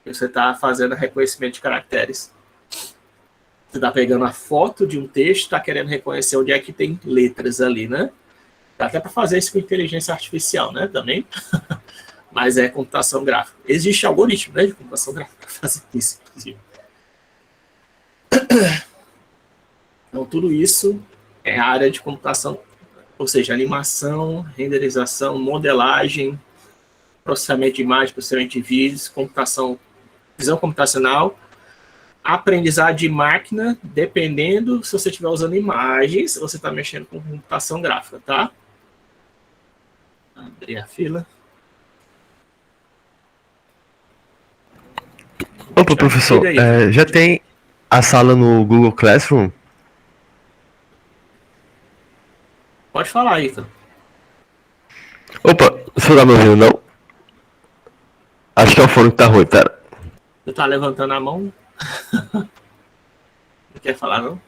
E você está fazendo reconhecimento de caracteres. Você está pegando a foto de um texto, está querendo reconhecer onde é que tem letras ali, né? Dá até para fazer isso com inteligência artificial, né? Também. Mas é computação gráfica. Existe algoritmo, né, de computação gráfica para fazer isso, inclusive. Então, tudo isso é a área de computação, ou seja, animação, renderização, modelagem, processamento de imagem, processamento de vídeos, visão computacional, aprendizado de máquina, dependendo se você estiver usando imagens, você está mexendo com computação gráfica, tá? Abrir a fila. Opa, professor, já tem a sala no Google Classroom? Pode falar, Ítalo. Opa, o senhor tá me ouvindo, não? Acho que é o fone que tá ruim, pera. Você tá levantando a mão? Não quer falar, não?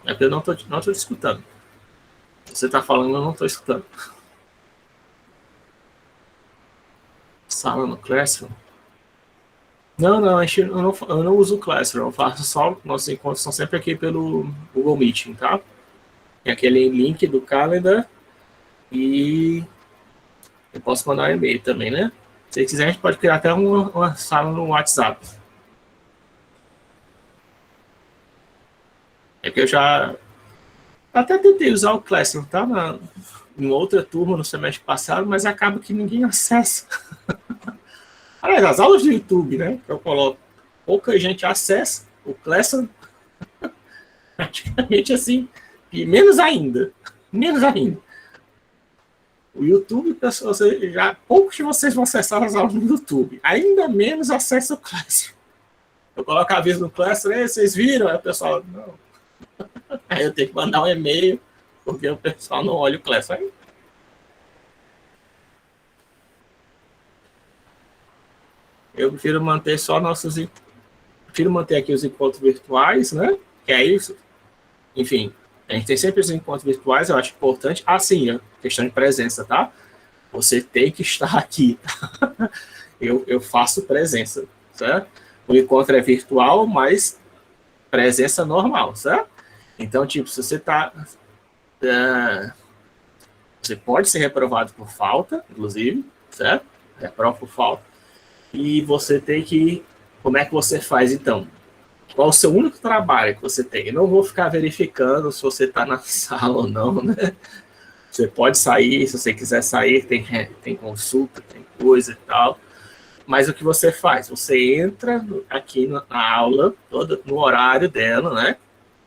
É porque eu não tô te escutando. Você tá falando, eu não tô escutando. Sala no Classroom? Não, eu não uso o Classroom, eu faço só, nossos encontros são sempre aqui pelo Google Meeting, tá? Tem aquele link do Calendar e eu posso mandar um e-mail também, né? Se quiser, a gente pode criar até uma sala no WhatsApp. É que eu já até tentei usar o Classroom, tá? Em outra turma no semestre passado, mas acaba que ninguém acessa. Aliás, as aulas do YouTube, né? Que eu coloco, pouca gente acessa o Classroom. Praticamente assim, e menos ainda. Menos ainda. O YouTube, poucos de vocês vão acessar as aulas no YouTube. Ainda menos acesso ao Classroom. Eu coloco aviso no Classroom, vocês viram? Aí o pessoal, não. Aí eu tenho que mandar um e-mail, porque o pessoal não olha o Classroom. Aí, eu prefiro manter só prefiro manter aqui os encontros virtuais, né? Que é isso. Enfim, a gente tem sempre os encontros virtuais, eu acho importante. Sim, questão de presença, tá? Você tem que estar aqui. Eu faço presença, certo? O encontro é virtual, mas presença normal, certo? Então, tipo, se você tá... você pode ser reprovado por falta, inclusive, certo? Reprova por falta. E você tem que... Como é que você faz, então? Qual o seu único trabalho que você tem? Eu não vou ficar verificando se você está na sala ou não, né? Você pode sair, se você quiser sair, tem consulta, tem coisa e tal. Mas o que você faz? Você entra aqui na aula, no horário dela, né?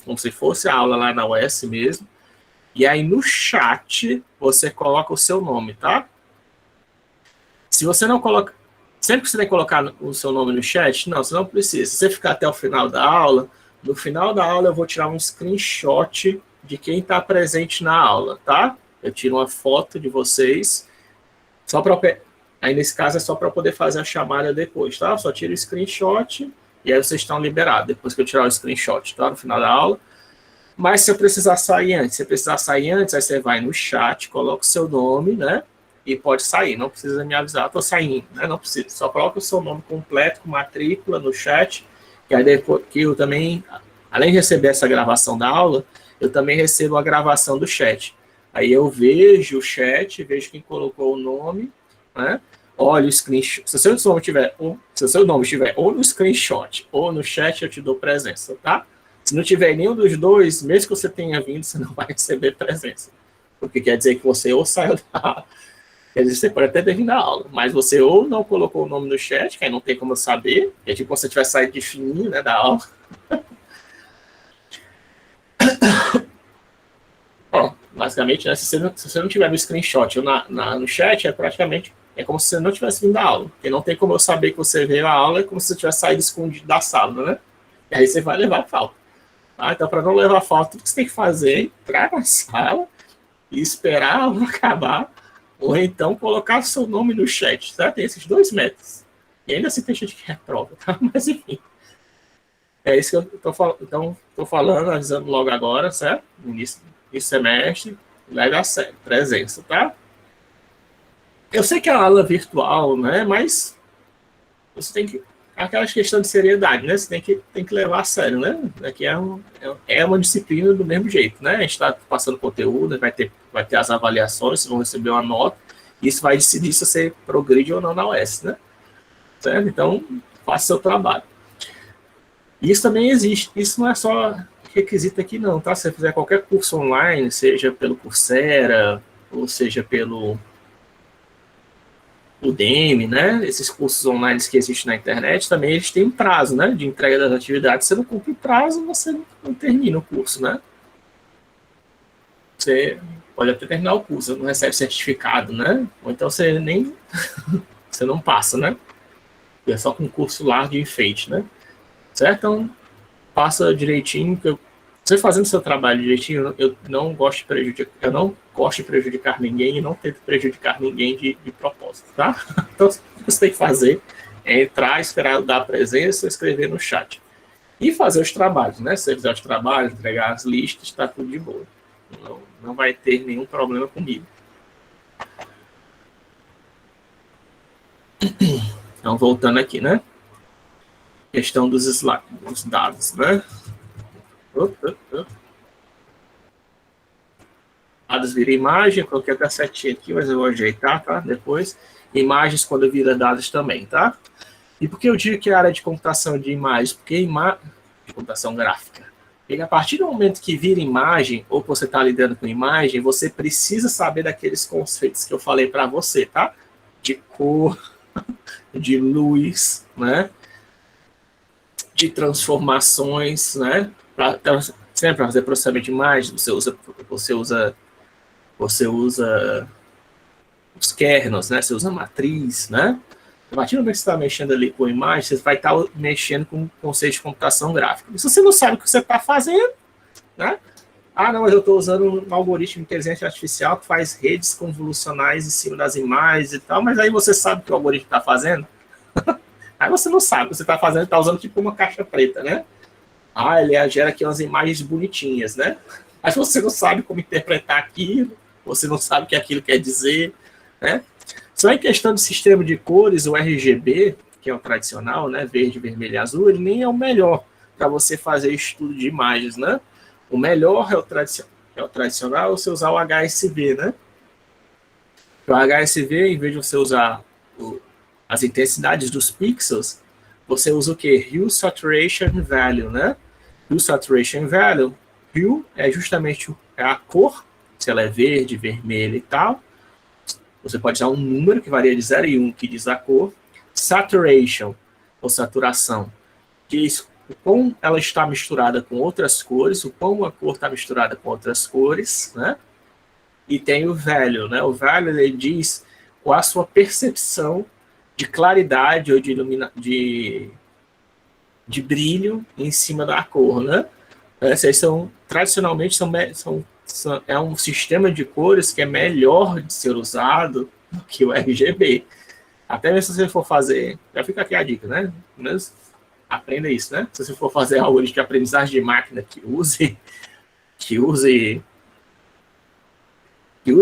Como se fosse a aula lá na UES mesmo. E aí no chat, você coloca o seu nome, tá? Se você não coloca... Sempre que você tem que colocar o seu nome no chat, não, você não precisa. Se você ficar até o final da aula, no final da aula eu vou tirar um screenshot de quem está presente na aula, tá? Eu tiro uma foto de vocês, aí nesse caso é só para poder fazer a chamada depois, tá? Eu só tiro o screenshot e aí vocês estão liberados, depois que eu tirar o screenshot, tá? No final da aula. Mas se eu precisar sair antes, aí você vai no chat, coloca o seu nome, né? E pode sair, não precisa me avisar, estou saindo, né? Não precisa, só coloca o seu nome completo com matrícula no chat, que aí depois que eu também, além de receber essa gravação da aula, eu também recebo a gravação do chat. Aí eu vejo o chat, vejo quem colocou o nome, né? Olha o screenshot. Se o seu nome estiver ou no screenshot ou no chat, eu te dou presença, tá? Se não tiver nenhum dos dois, mesmo que você tenha vindo, você não vai receber presença. Porque quer dizer que você ou saiu da... Quer dizer, você pode até ter vindo à aula, mas você ou não colocou o nome no chat, que aí não tem como saber, é tipo se você tivesse saído de fininho, né, da aula. Bom, basicamente, né, se você não tiver no screenshot ou no chat, é como se você não tivesse vindo da aula. Porque não tem como eu saber que você veio à aula, é como se você tivesse saído escondido da sala, né? E aí você vai levar falta. Então, para não levar falta, o que você tem que fazer é entrar na sala e esperar a aula acabar, ou então colocar seu nome no chat, tá? Tem esses dois métodos. E ainda assim tem gente que reprova, tá? Mas enfim. É isso que eu estou falando, avisando logo agora, certo? No início do semestre, leve a sério, presença, tá? Eu sei que é uma aula virtual, né? Mas você tem que... Aquela questão de seriedade, né? Você tem que levar a sério, né? Aqui é uma disciplina do mesmo jeito, né? A gente está passando conteúdo, vai ter as avaliações, vocês vão receber uma nota, e isso vai decidir se você progride ou não na UES, né? Certo? Então, faça seu trabalho. Isso também existe, isso não é só requisito aqui não, tá? Se você fizer qualquer curso online, seja pelo Coursera, ou seja pelo Udemy, né? Esses cursos online que existem na internet, também eles têm um prazo, né? De entrega das atividades. Se você não cumpre o prazo, você não termina o curso, né? Você pode até terminar o curso, não recebe certificado, né? Ou então você nem... você não passa, né? É só com um curso largo de enfeite, né? Certo? Então, passa direitinho. Você fazendo seu trabalho direitinho, eu não gosto de prejudicar ninguém e não tento prejudicar ninguém de propósito, tá? Então, o que você tem que fazer é entrar, esperar dar a presença, escrever no chat. E fazer os trabalhos, né? Se você fizer os trabalhos, entregar as listas, está tudo de boa. Não vai ter nenhum problema comigo. Então, voltando aqui, né? Questão dos dados, né? Dados vira imagem, coloquei até setinha aqui, mas eu vou ajeitar, tá? Depois. Imagens quando vira dados também, tá? E por que eu digo que é a área de computação de imagens? Porque de computação gráfica. Porque a partir do momento que vira imagem, ou que você está lidando com imagem, você precisa saber daqueles conceitos que eu falei para você, tá? De cor, de luz, né? De transformações, né? Para fazer processamento de imagem, você usa os kernels, né? Você usa matriz, né? A partir do momento que você está mexendo ali com imagem, você vai estar mexendo com o conceito de computação gráfica. E se você não sabe o que você está fazendo, né? Ah, não, mas eu estou usando um algoritmo de inteligência artificial que faz redes convolucionais em cima das imagens e tal, mas aí você sabe o que o algoritmo está fazendo? Aí você não sabe o que você está fazendo, está usando tipo uma caixa preta, né? Ah, ele gera aqui umas imagens bonitinhas, né? Mas você não sabe como interpretar aquilo, você não sabe o que aquilo quer dizer, né? Só em questão de sistema de cores, o RGB, que é o tradicional, né? Verde, vermelho e azul, ele nem é o melhor para você fazer estudo de imagens, né? O melhor é o tradicional, você usar o HSV, né? O HSV, em vez de você usar as intensidades dos pixels, você usa o quê? Hue Saturation Value, né? Hue Saturation Value, Hue é justamente a cor, se ela é verde, vermelha e tal. Você pode usar um número que varia de 0 e 1, que diz a cor. Saturation, ou saturação, diz o quão ela está misturada com outras cores, o quão uma cor está misturada com outras cores, né? E tem o value, né? O value, ele diz qual a sua percepção de claridade ou de brilho em cima da cor, né? Essas tradicionalmente, é um sistema de cores que é melhor de ser usado do que o RGB. Até mesmo se você for fazer, já fica aqui a dica, né? Mas aprenda isso, né? Se você for fazer algoritmo de aprendizagem de máquina que use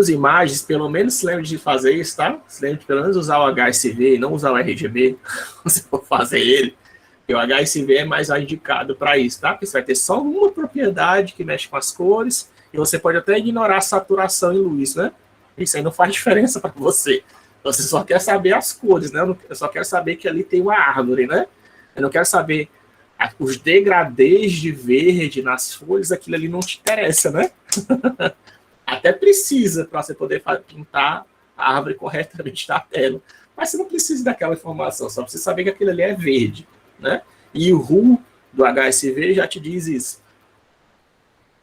imagens, pelo menos se lembre de fazer isso, tá? Se lembre de pelo menos usar o HSV e não usar o RGB, se for fazer ele. E o HSV é mais indicado para isso, tá? Porque você vai ter só uma propriedade que mexe com as cores e você pode até ignorar a saturação e luz, né? Isso aí não faz diferença para você. Você só quer saber as cores, né? Eu só quero saber que ali tem uma árvore, né? Eu não quero saber os degradês de verde nas folhas, aquilo ali não te interessa, né? Até precisa para você poder pintar a árvore corretamente na tela. Mas você não precisa daquela informação, só precisa saber que aquilo ali é verde, né? E o RU do HSV já te diz isso.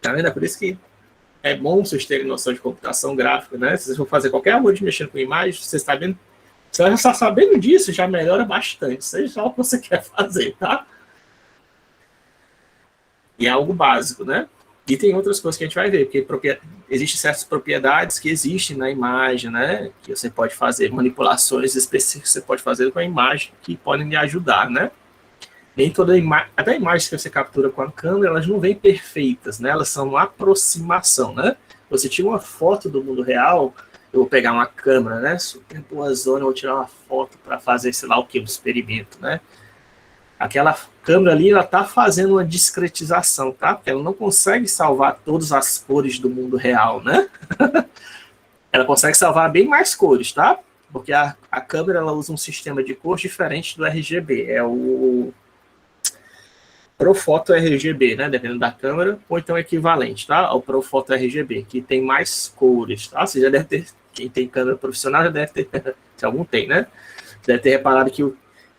Tá vendo? É por isso que é bom vocês terem noção de computação gráfica, né? Se vocês for fazer qualquer algoritmo mexendo com imagem, você já está sabendo disso, já melhora bastante. Seja o que você quer fazer, tá? E é algo básico, né? E tem outras coisas que a gente vai ver, porque existem certas propriedades que existem na imagem, né? Que você pode fazer manipulações específicas, você pode fazer com a imagem, que podem lhe ajudar, né? Nem toda imagem, até imagens que você captura com a câmera, elas não vêm perfeitas, né? Elas são uma aproximação, né? Você tira uma foto do mundo real, eu vou pegar uma câmera, né? Super boa zona, eu vou tirar uma foto para fazer, sei lá o que, um experimento, né? Aquela câmera ali, ela está fazendo uma discretização, tá? Porque ela não consegue salvar todas as cores do mundo real, né? Ela consegue salvar bem mais cores, tá? Porque a câmera, ela usa um sistema de cores diferente do RGB. É o Profoto RGB, né? Dependendo da câmera, ou então equivalente, tá? Ao Profoto RGB, que tem mais cores, tá? Você já deve ter, quem tem câmera profissional já deve ter, se algum tem, né? Deve ter reparado que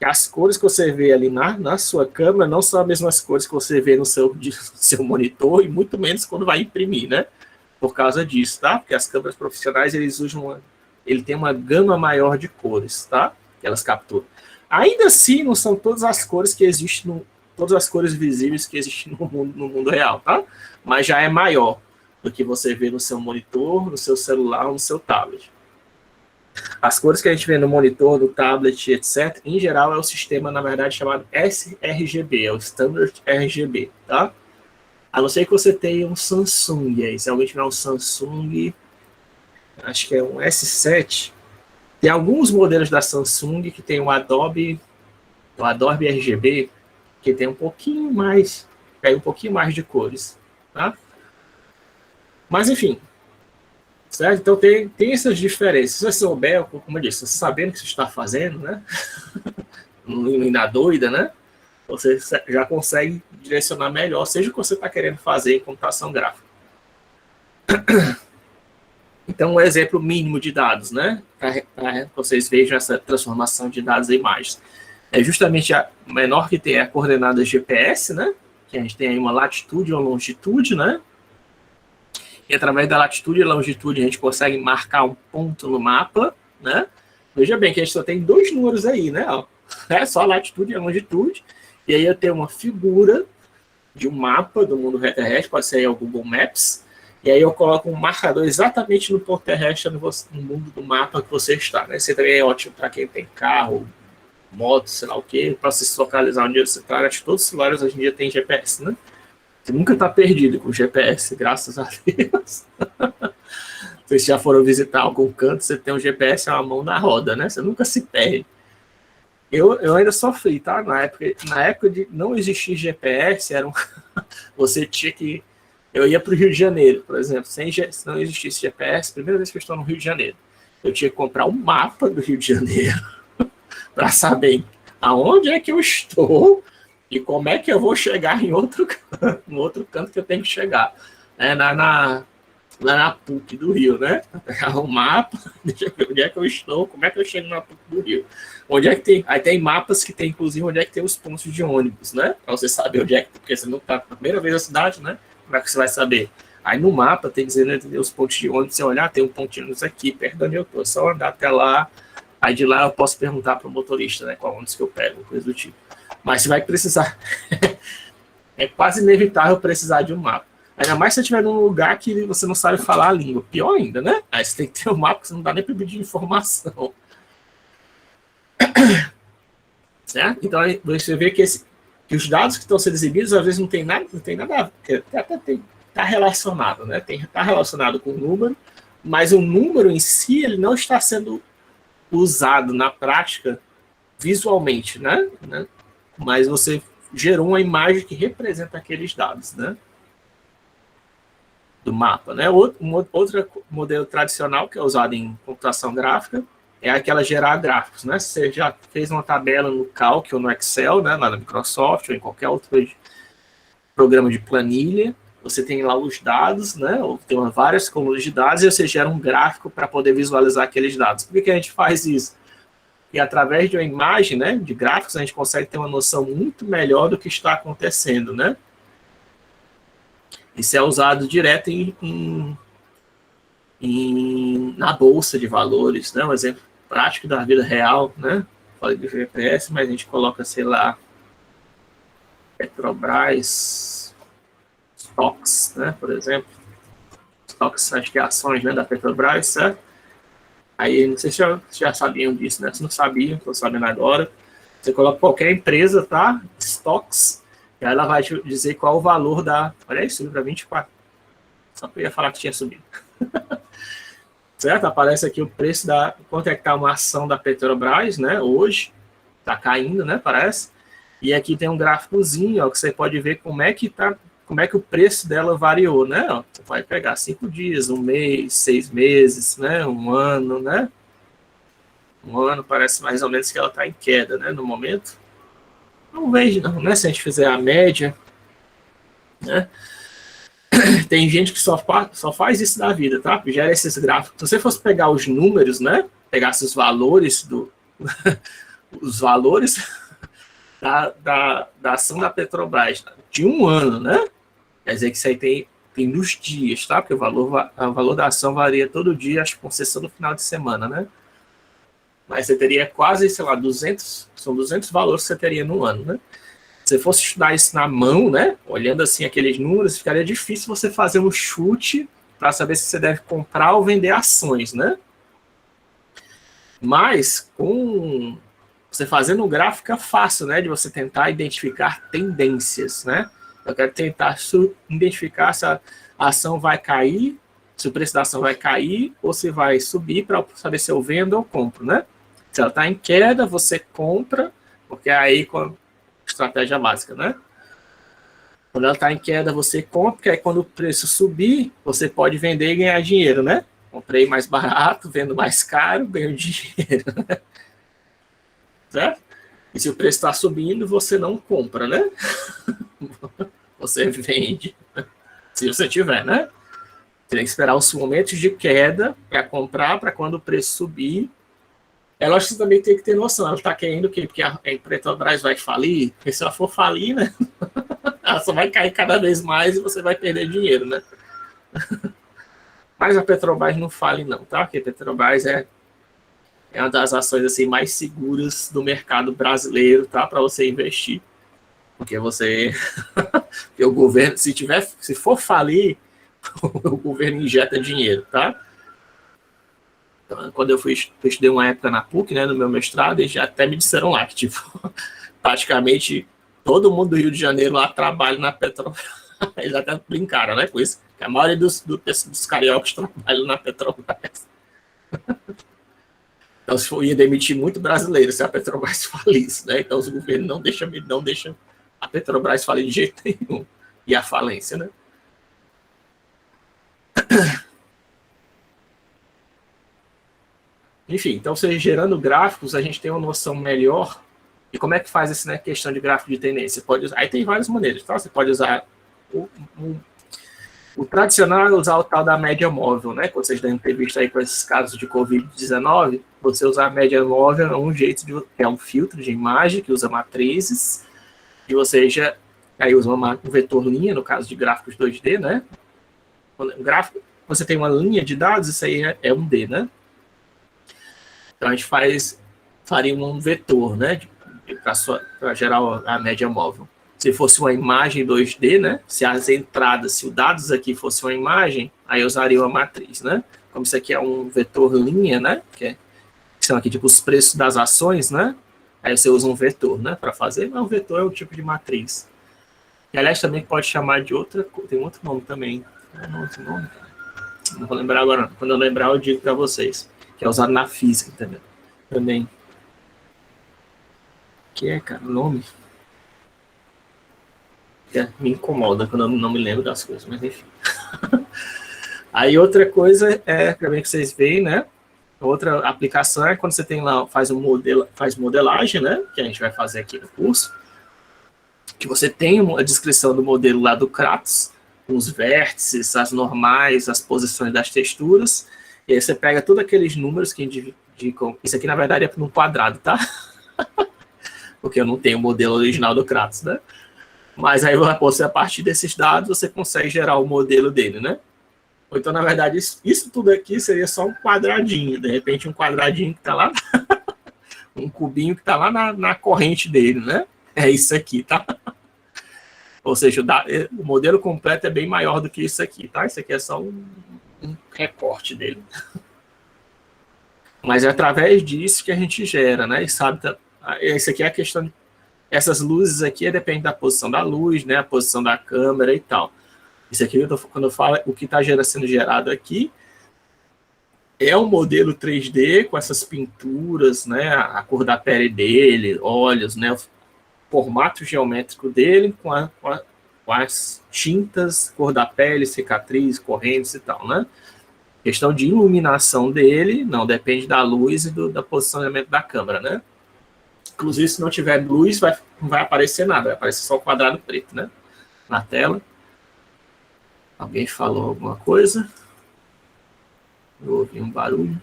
as cores que você vê ali na sua câmera não são as mesmas cores que você vê no seu monitor, e muito menos quando vai imprimir, né? Por causa disso, tá? Porque as câmeras profissionais, ele tem uma gama maior de cores, tá? Que elas capturam. Ainda assim, não são todas as cores que existem, todas as cores visíveis que existem no mundo real, tá? Mas já é maior do que você vê no seu monitor, no seu celular ou no seu tablet. As cores que a gente vê no monitor, no tablet, etc., em geral é o sistema, na verdade, chamado sRGB, é o Standard RGB, tá? A não ser que você tenha um Samsung aí, se alguém tiver um Samsung, acho que é um S7, Tem alguns modelos da Samsung que tem o Adobe RGB, que tem pega um pouquinho mais de cores, tá? Mas, enfim, certo? Então tem essas diferenças. Se você souber, como eu disse, sabendo o que você está fazendo, né? Não na doida, né? Você já consegue direcionar melhor, seja o que você está querendo fazer em computação gráfica. Então, um exemplo mínimo de dados, né? Para vocês vejam essa transformação de dados em imagens. É justamente a menor que tem a coordenada GPS, né? Que a gente tem aí uma latitude e uma longitude, né? E através da latitude e longitude a gente consegue marcar um ponto no mapa, né? Veja bem que a gente só tem 2 números aí, né? É só a latitude e a longitude. E aí eu tenho uma figura de um mapa do mundo terrestre, pode ser aí o Google Maps. E aí eu coloco um marcador exatamente no ponto terrestre no mundo do mapa que você está, né? Isso também é ótimo para quem tem carro, moto, sei lá o quê, para você se localizar onde você está. Acho que todos os celulares hoje em dia têm GPS, né? Você nunca está perdido com GPS, graças a Deus. Vocês já foram visitar algum canto, você tem um GPS, é uma mão na roda, né? Você nunca se perde. Eu ainda sofri, tá? Na época de não existir GPS, você tinha que... Eu ia para o Rio de Janeiro, por exemplo, se não existisse GPS, primeira vez que eu estou no Rio de Janeiro, eu tinha que comprar um mapa do Rio de Janeiro para saber aonde é que eu estou e como é que eu vou chegar em outro canto que eu tenho que chegar. Lá na PUC do Rio, né? Pegar o mapa, deixa eu ver onde é que eu estou, como é que eu chego na PUC do Rio. Onde é que tem? Aí tem mapas que tem, inclusive, onde é que tem os pontos de ônibus, né? Para você saber onde é que... Porque você não está na primeira vez na cidade, né? Como é que você vai saber? Aí no mapa tem dizendo os pontos de ônibus, você olhar, tem um ponto de ônibus aqui, perto de onde eu estou, é só andar até lá. Aí de lá eu posso perguntar para o motorista, né? Qual ônibus que eu pego, coisa do tipo. Mas você vai precisar... É quase inevitável precisar de um mapa. Ainda mais se você estiver num lugar que você não sabe falar a língua. Pior ainda, né? Aí você tem que ter um mapa que você não dá nem para pedir informação. Certo? Então você vê que os dados que estão sendo exibidos às vezes não tem nada a ver. Até está relacionado, né? Está relacionado com o número, mas o número em si ele não está sendo usado na prática visualmente, né? Mas você gerou uma imagem que representa aqueles dados, né? Do mapa, né? Outro modelo tradicional que é usado em computação gráfica é aquela gerar gráficos, né? Você já fez uma tabela no Calc ou no Excel, né? Lá na Microsoft ou em qualquer outro programa de planilha, você tem lá os dados, né? Ou tem várias coluna de dados e você gera um gráfico para poder visualizar aqueles dados. Por que a gente faz isso? E através de uma imagem, né? De gráficos a gente consegue ter uma noção muito melhor do que está acontecendo, né? Isso é usado direto na bolsa de valores, né? Um exemplo prático da vida real, né? Falei do GPS, mas a gente coloca, sei lá, Petrobras, Stocks, né? Por exemplo, Stocks, acho que é ações, né? Da Petrobras, certo? Aí, não sei se já sabiam disso, né? Se não sabiam, estou sabendo agora. Você coloca qualquer empresa, tá? Stocks, e aí ela vai te dizer qual o valor da... Olha aí, subiu para 24. Só que eu ia falar que tinha subido. Certo? Aparece aqui o preço quanto é que está uma ação da Petrobras, né? Hoje. Está caindo, né? Parece. E aqui tem um gráficozinho, ó, que você pode ver como é que o preço dela variou, né? Ó, você vai pegar 5 dias, 1 mês, 6 meses, né? 1 ano, né? 1 ano parece mais ou menos que ela está em queda, né? No momento. Não vejo, não, né? Se a gente fizer a média, né? Tem gente que só faz isso da vida, tá? Gera esses gráficos. Se você fosse pegar os números, né? Pegasse os valores os valores da ação da Petrobras de 1 ano, né? Quer dizer que isso aí tem nos dias, tá? Porque o valor da ação varia todo dia, acho que com exceção do final de semana, né? Mas você teria quase, sei lá, 200 valores que você teria no ano, né? Se você fosse estudar isso na mão, né? Olhando assim aqueles números, ficaria difícil você fazer um chute para saber se você deve comprar ou vender ações, né? Mas com você fazendo um gráfico fica fácil, né? De você tentar identificar tendências, né? Eu quero tentar identificar se a ação vai cair se o preço da ação vai cair ou se vai subir para saber se eu vendo ou compro, né? Se ela está em queda, você compra, porque aí com a estratégia básica, né? Quando ela está em queda, você compra, porque aí quando o preço subir, você pode vender e ganhar dinheiro, né? Comprei mais barato, vendo mais caro, ganho dinheiro, né? Certo? E se o preço está subindo, você não compra, né? Você vende, se você tiver, né? Você tem que esperar os momentos de queda para comprar, para quando o preço subir. É lógico que você também tem que ter noção. Ela está querendo o quê? Porque a Petrobras vai falir. Porque se ela for falir, né? Ela só vai cair cada vez mais e você vai perder dinheiro, né? Mas a Petrobras não fale não, tá? Porque a Petrobras é uma das ações assim, mais seguras do mercado brasileiro, tá? Para você investir. Porque você... porque o governo, se for falir, o governo injeta dinheiro, tá? Então, quando eu estudei uma época na PUC, né, no meu mestrado, eles já até me disseram lá que, tipo, praticamente todo mundo do Rio de Janeiro lá trabalha na Petrobras. Eles até brincaram, né, com isso. Que a maioria dos cariocas trabalham na Petrobras. Então, se for, ia demitir muito brasileiro se a Petrobras falisse, né? Então, os governos não deixam a Petrobras falir de jeito nenhum. E a falência, né? Enfim, então, você gerando gráficos, a gente tem uma noção melhor de como é que faz essa, né, questão de gráfico de tendência. Você pode usar, aí tem várias maneiras, tá? Você pode usar o tradicional é usar o tal da média móvel, né? Quando vocês devem ter visto aí com esses casos de Covid-19, você usar a média móvel é um jeito é um filtro de imagem que usa matrizes, e você já aí usa um vetor linha, no caso de gráficos 2D, né? Quando gráfico, você tem uma linha de dados, isso aí é um D, né? Então a gente faria um vetor, né? Para gerar a média móvel. Se fosse uma imagem 2D, né? Se as entradas, se os dados aqui fosse uma imagem, aí eu usaria uma matriz, né? Como isso aqui é um vetor linha, né? Que são aqui tipo os preços das ações, né? Aí você usa um vetor, né? Para fazer, mas o vetor é um tipo de matriz. E aliás também pode chamar de outra, tem outro nome também. Outro nome, não vou lembrar agora, não. Quando eu lembrar eu digo para vocês. Que é usado na física também. Que é, cara, o nome? Me incomoda quando eu não me lembro das coisas, mas enfim. Aí outra coisa é, também que vocês veem, né? Outra aplicação é quando você tem lá, faz modelagem, né? Que a gente vai fazer aqui no curso. Que você tem a descrição do modelo lá do Kratos, com os vértices, as normais, as posições das texturas. E aí você pega todos aqueles números que indicam... Isso aqui, na verdade, é num quadrado, tá? Porque eu não tenho o modelo original do Kratos, né? Mas aí, a partir desses dados, você consegue gerar o modelo dele, né? Ou então, na verdade, isso tudo aqui seria só um quadradinho. De repente, um quadradinho que está lá... um cubinho que está lá na corrente dele, né? É isso aqui, tá? Ou seja, o modelo completo é bem maior do que isso aqui, tá? Isso aqui é só um recorte dele. Mas é através disso que a gente gera, né? E sabe, isso aqui é a questão... Essas luzes aqui depende da posição da luz, né? A posição da câmera e tal. Isso aqui, quando eu falo, o que está sendo gerado aqui é um modelo 3D com essas pinturas, né? A cor da pele dele, olhos, né? O formato geométrico dele com as tintas, cor da pele, cicatriz, correntes e tal, né? Questão de iluminação dele, não depende da luz e do posicionamento da câmera, né? Inclusive, se não tiver luz, não vai aparecer nada, vai aparecer só o quadrado preto, né? Na tela. Alguém falou alguma coisa? Eu ouvi um barulho.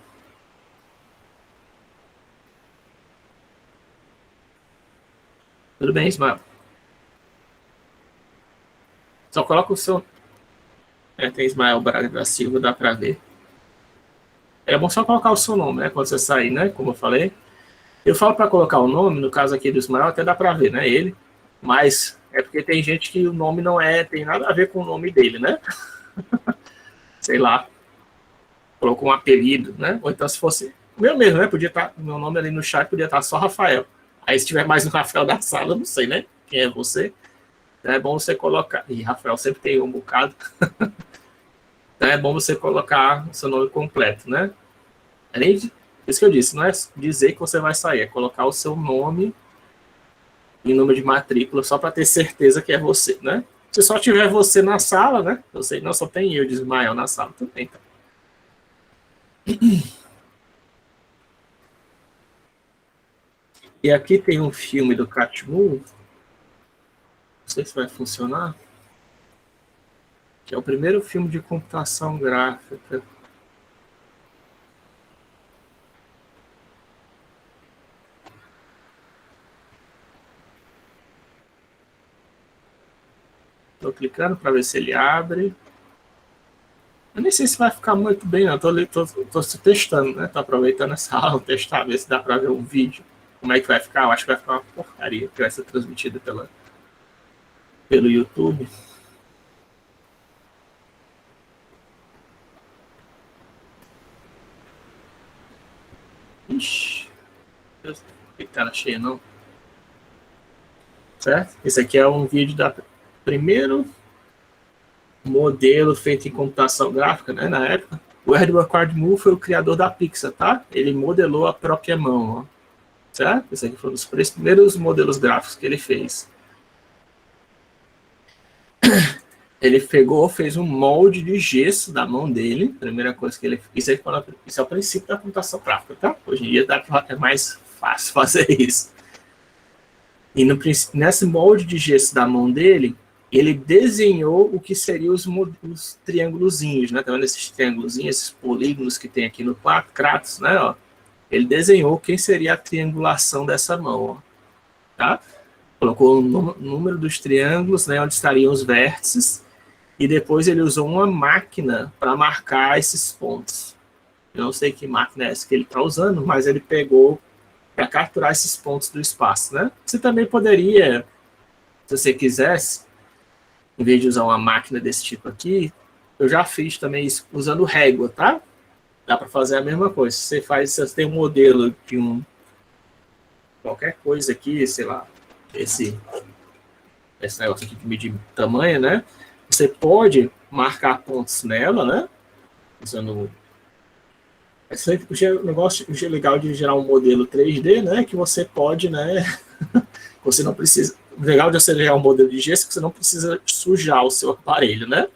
Tudo bem, Ismael? Só coloca o seu... tem Ismael Braga da Silva, dá para ver. É bom só colocar o seu nome, né? Quando você sair, né? Como eu falei. Eu falo para colocar o nome, no caso aqui do Ismael, até dá para ver, né? Ele. Mas é porque tem gente que o nome não tem nada a ver com o nome dele, né? Sei lá. Colocou um apelido, né? Ou então se fosse o meu mesmo, né? Podia estar, meu nome ali no chat podia estar só Rafael. Aí se tiver mais um Rafael da sala, não sei, né? Quem é você? É bom você colocar. E Rafael sempre tem um bocado. Então é bom você colocar o seu nome completo, né? Além de isso que eu disse, não é dizer que você vai sair, é colocar o seu nome e número de matrícula só para ter certeza que é você, né? Se só tiver você na sala, né? Eu sei que não só tem eu de Ismael na sala também, tá? E aqui tem um filme do Catmull, não sei se vai funcionar, que é o primeiro filme de computação gráfica. Estou clicando para ver se ele abre. Eu nem sei se vai ficar muito bem, não. Estou testando, né? Estou aproveitando essa aula, testar, ver se dá para ver um vídeo. Como é que vai ficar? Eu acho que vai ficar uma porcaria, que vai ser transmitida pelo YouTube. Ixi, não tem cara cheia, não. Certo? Esse aqui é um vídeo da primeiro modelo feito em computação gráfica, né, na época. O Edward Catmull foi o criador da Pixar, tá? Ele modelou a própria mão, ó. Certo? Esse aqui foi um dos primeiros modelos gráficos que ele fez. Ele pegou, fez um molde de gesso da mão dele. Primeira coisa que ele fez. Isso é o princípio da computação gráfica, tá? Hoje em dia é mais fácil fazer isso. E nesse molde de gesso da mão dele, ele desenhou o que seriam os triângulozinhos, né? Tá vendo esses triângulozinhos, esses polígonos que tem aqui no Kratos, né? Ó. Ele desenhou quem seria a triangulação dessa mão, ó. Tá? Colocou o número dos triângulos, né? Onde estariam os vértices, e depois ele usou uma máquina para marcar esses pontos. Eu não sei que máquina é essa que ele está usando, mas ele pegou para capturar esses pontos do espaço, né? Você também poderia, se você quisesse, em vez de usar uma máquina desse tipo aqui, eu já fiz também isso usando régua, tá? Dá para fazer a mesma coisa. Se você tem um modelo de qualquer coisa aqui, sei lá, esse negócio aqui de medir tamanho, né? Você pode marcar pontos nela, né? Usando o negócio legal de gerar um modelo 3D, né? Que você pode, né? Você não precisa. O legal de você gerar um modelo de gesso é que você não precisa sujar o seu aparelho, né?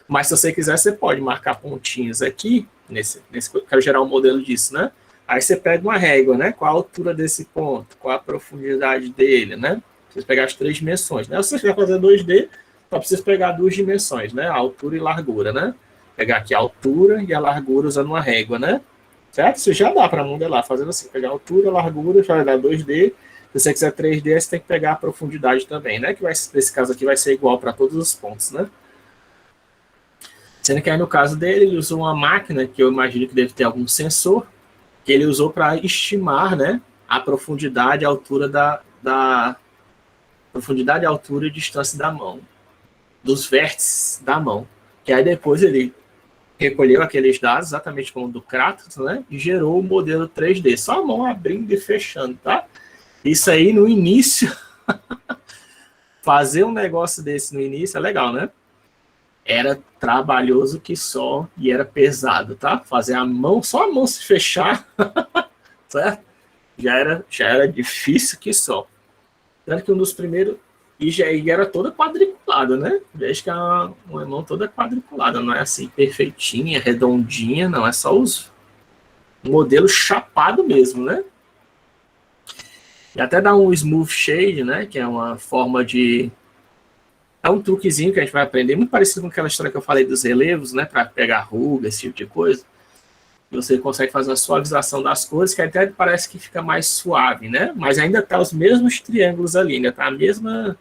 Mas se você quiser, você pode marcar pontinhos aqui. Eu quero gerar um modelo disso, né? Aí você pega uma régua, né? Qual a altura desse ponto? Qual a profundidade dele, né? Precisa pegar as 3 dimensões, né? Se você quiser fazer 2D, só precisa pegar 2 dimensões, né? A altura e largura, né? Pegar aqui a altura e a largura usando uma régua, né? Certo? Isso já dá para modelar, fazendo assim. Pegar a altura, a largura, já vai dar 2D. Se você quiser 3D, você tem que pegar a profundidade também, né? Que nesse caso aqui vai ser igual para todos os pontos, né? Sendo que aí no caso dele, ele usou uma máquina, que eu imagino que deve ter algum sensor, que ele usou para estimar, né, a profundidade, a altura profundidade, altura e distância da mão, dos vértices da mão. Que aí depois ele recolheu aqueles dados, exatamente como o do Kratos, né, e gerou o modelo 3D, só a mão abrindo e fechando, tá? Isso aí no início, fazer um negócio desse no início é legal, né? Era trabalhoso que só e era pesado, tá? Fazer a mão, só a mão se fechar, certo? Já era difícil que só. Tanto que um dos primeiros, e era toda quadriculada, né? Veja que é uma mão toda quadriculada, não é assim perfeitinha, redondinha, não, é só os modelo chapado mesmo, né? E até dá um smooth shade, né? Que é uma forma de... É um truquezinho que a gente vai aprender, muito parecido com aquela história que eu falei dos relevos, né? Para pegar ruga, esse tipo de coisa. Você consegue fazer uma suavização das cores, que até parece que fica mais suave, né? Mas ainda tá os mesmos triângulos ali, ainda tá a mesma...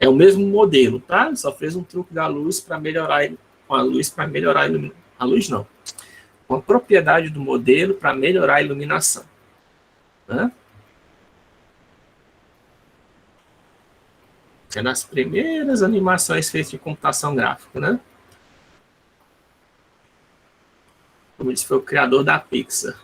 É o mesmo modelo, tá? Só fez um truque da luz para melhorar... Com a luz para melhorar a iluminação. A luz não. Com a propriedade do modelo para melhorar a iluminação. Né? É das primeiras animações feitas de computação gráfica, né? Como disse, foi o criador da Pixar.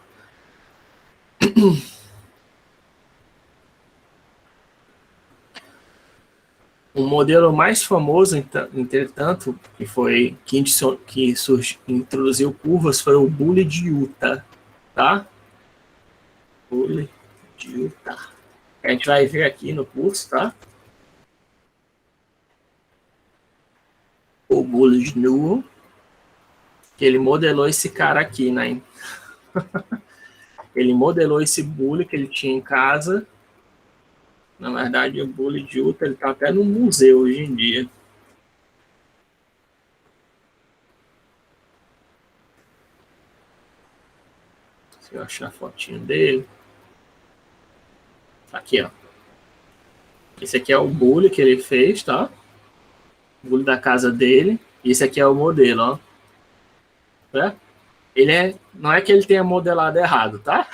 um modelo mais famoso, entretanto, que introduziu curvas, foi o Bully de Utah, tá? Bully de Utah. A gente vai ver aqui no curso, tá? O Bully de Newell, que ele modelou esse cara aqui, né? Ele modelou esse Bully que ele tinha em casa. Na verdade, o Bully de Utah, ele tá até no museu hoje em dia. Se eu achar a fotinho dele. Aqui, ó. Esse aqui é o Bully que ele fez, tá? O Bully da casa dele. E esse aqui é o modelo, ó. É? Não é que ele tenha modelado errado, tá?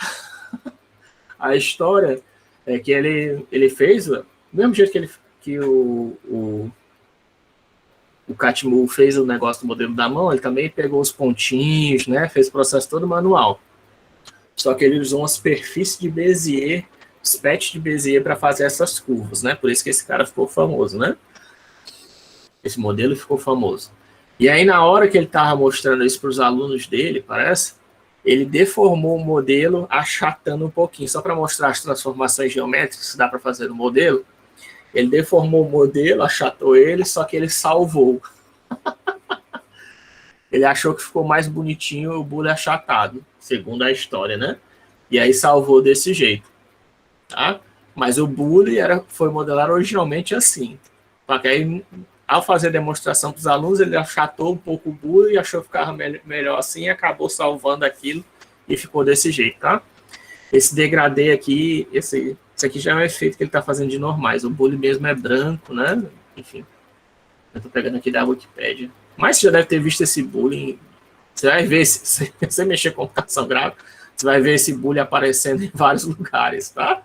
A história é que ele fez, do mesmo jeito que o Catmull fez o negócio do modelo da mão, ele também pegou os pontinhos, né? Fez o processo todo manual. Só que ele usou uma superfície de Bézier, os patches de Bézier para fazer essas curvas, né? Por isso que esse cara ficou famoso, né? Esse modelo ficou famoso. E aí, na hora que ele estava mostrando isso para os alunos dele, parece, ele deformou o modelo achatando um pouquinho, só para mostrar as transformações geométricas que dá para fazer no modelo. Ele deformou o modelo, achatou ele, só que ele salvou. Ele achou que ficou mais bonitinho o Bully achatado, segundo a história, né? E aí salvou desse jeito, tá? Mas o Bully foi modelado originalmente assim. Só que aí, ao fazer a demonstração para os alunos, ele achatou um pouco o Bully e achou que ficava melhor assim e acabou salvando aquilo e ficou desse jeito, tá? Esse degradê aqui, esse aqui já é um efeito que ele está fazendo de normais. O Bully mesmo é branco, né? Enfim, eu estou pegando aqui da Wikipedia. Mas você já deve ter visto esse Bully. Você vai ver, se você mexer com computação gráfica, você vai ver esse Bully aparecendo em vários lugares, tá?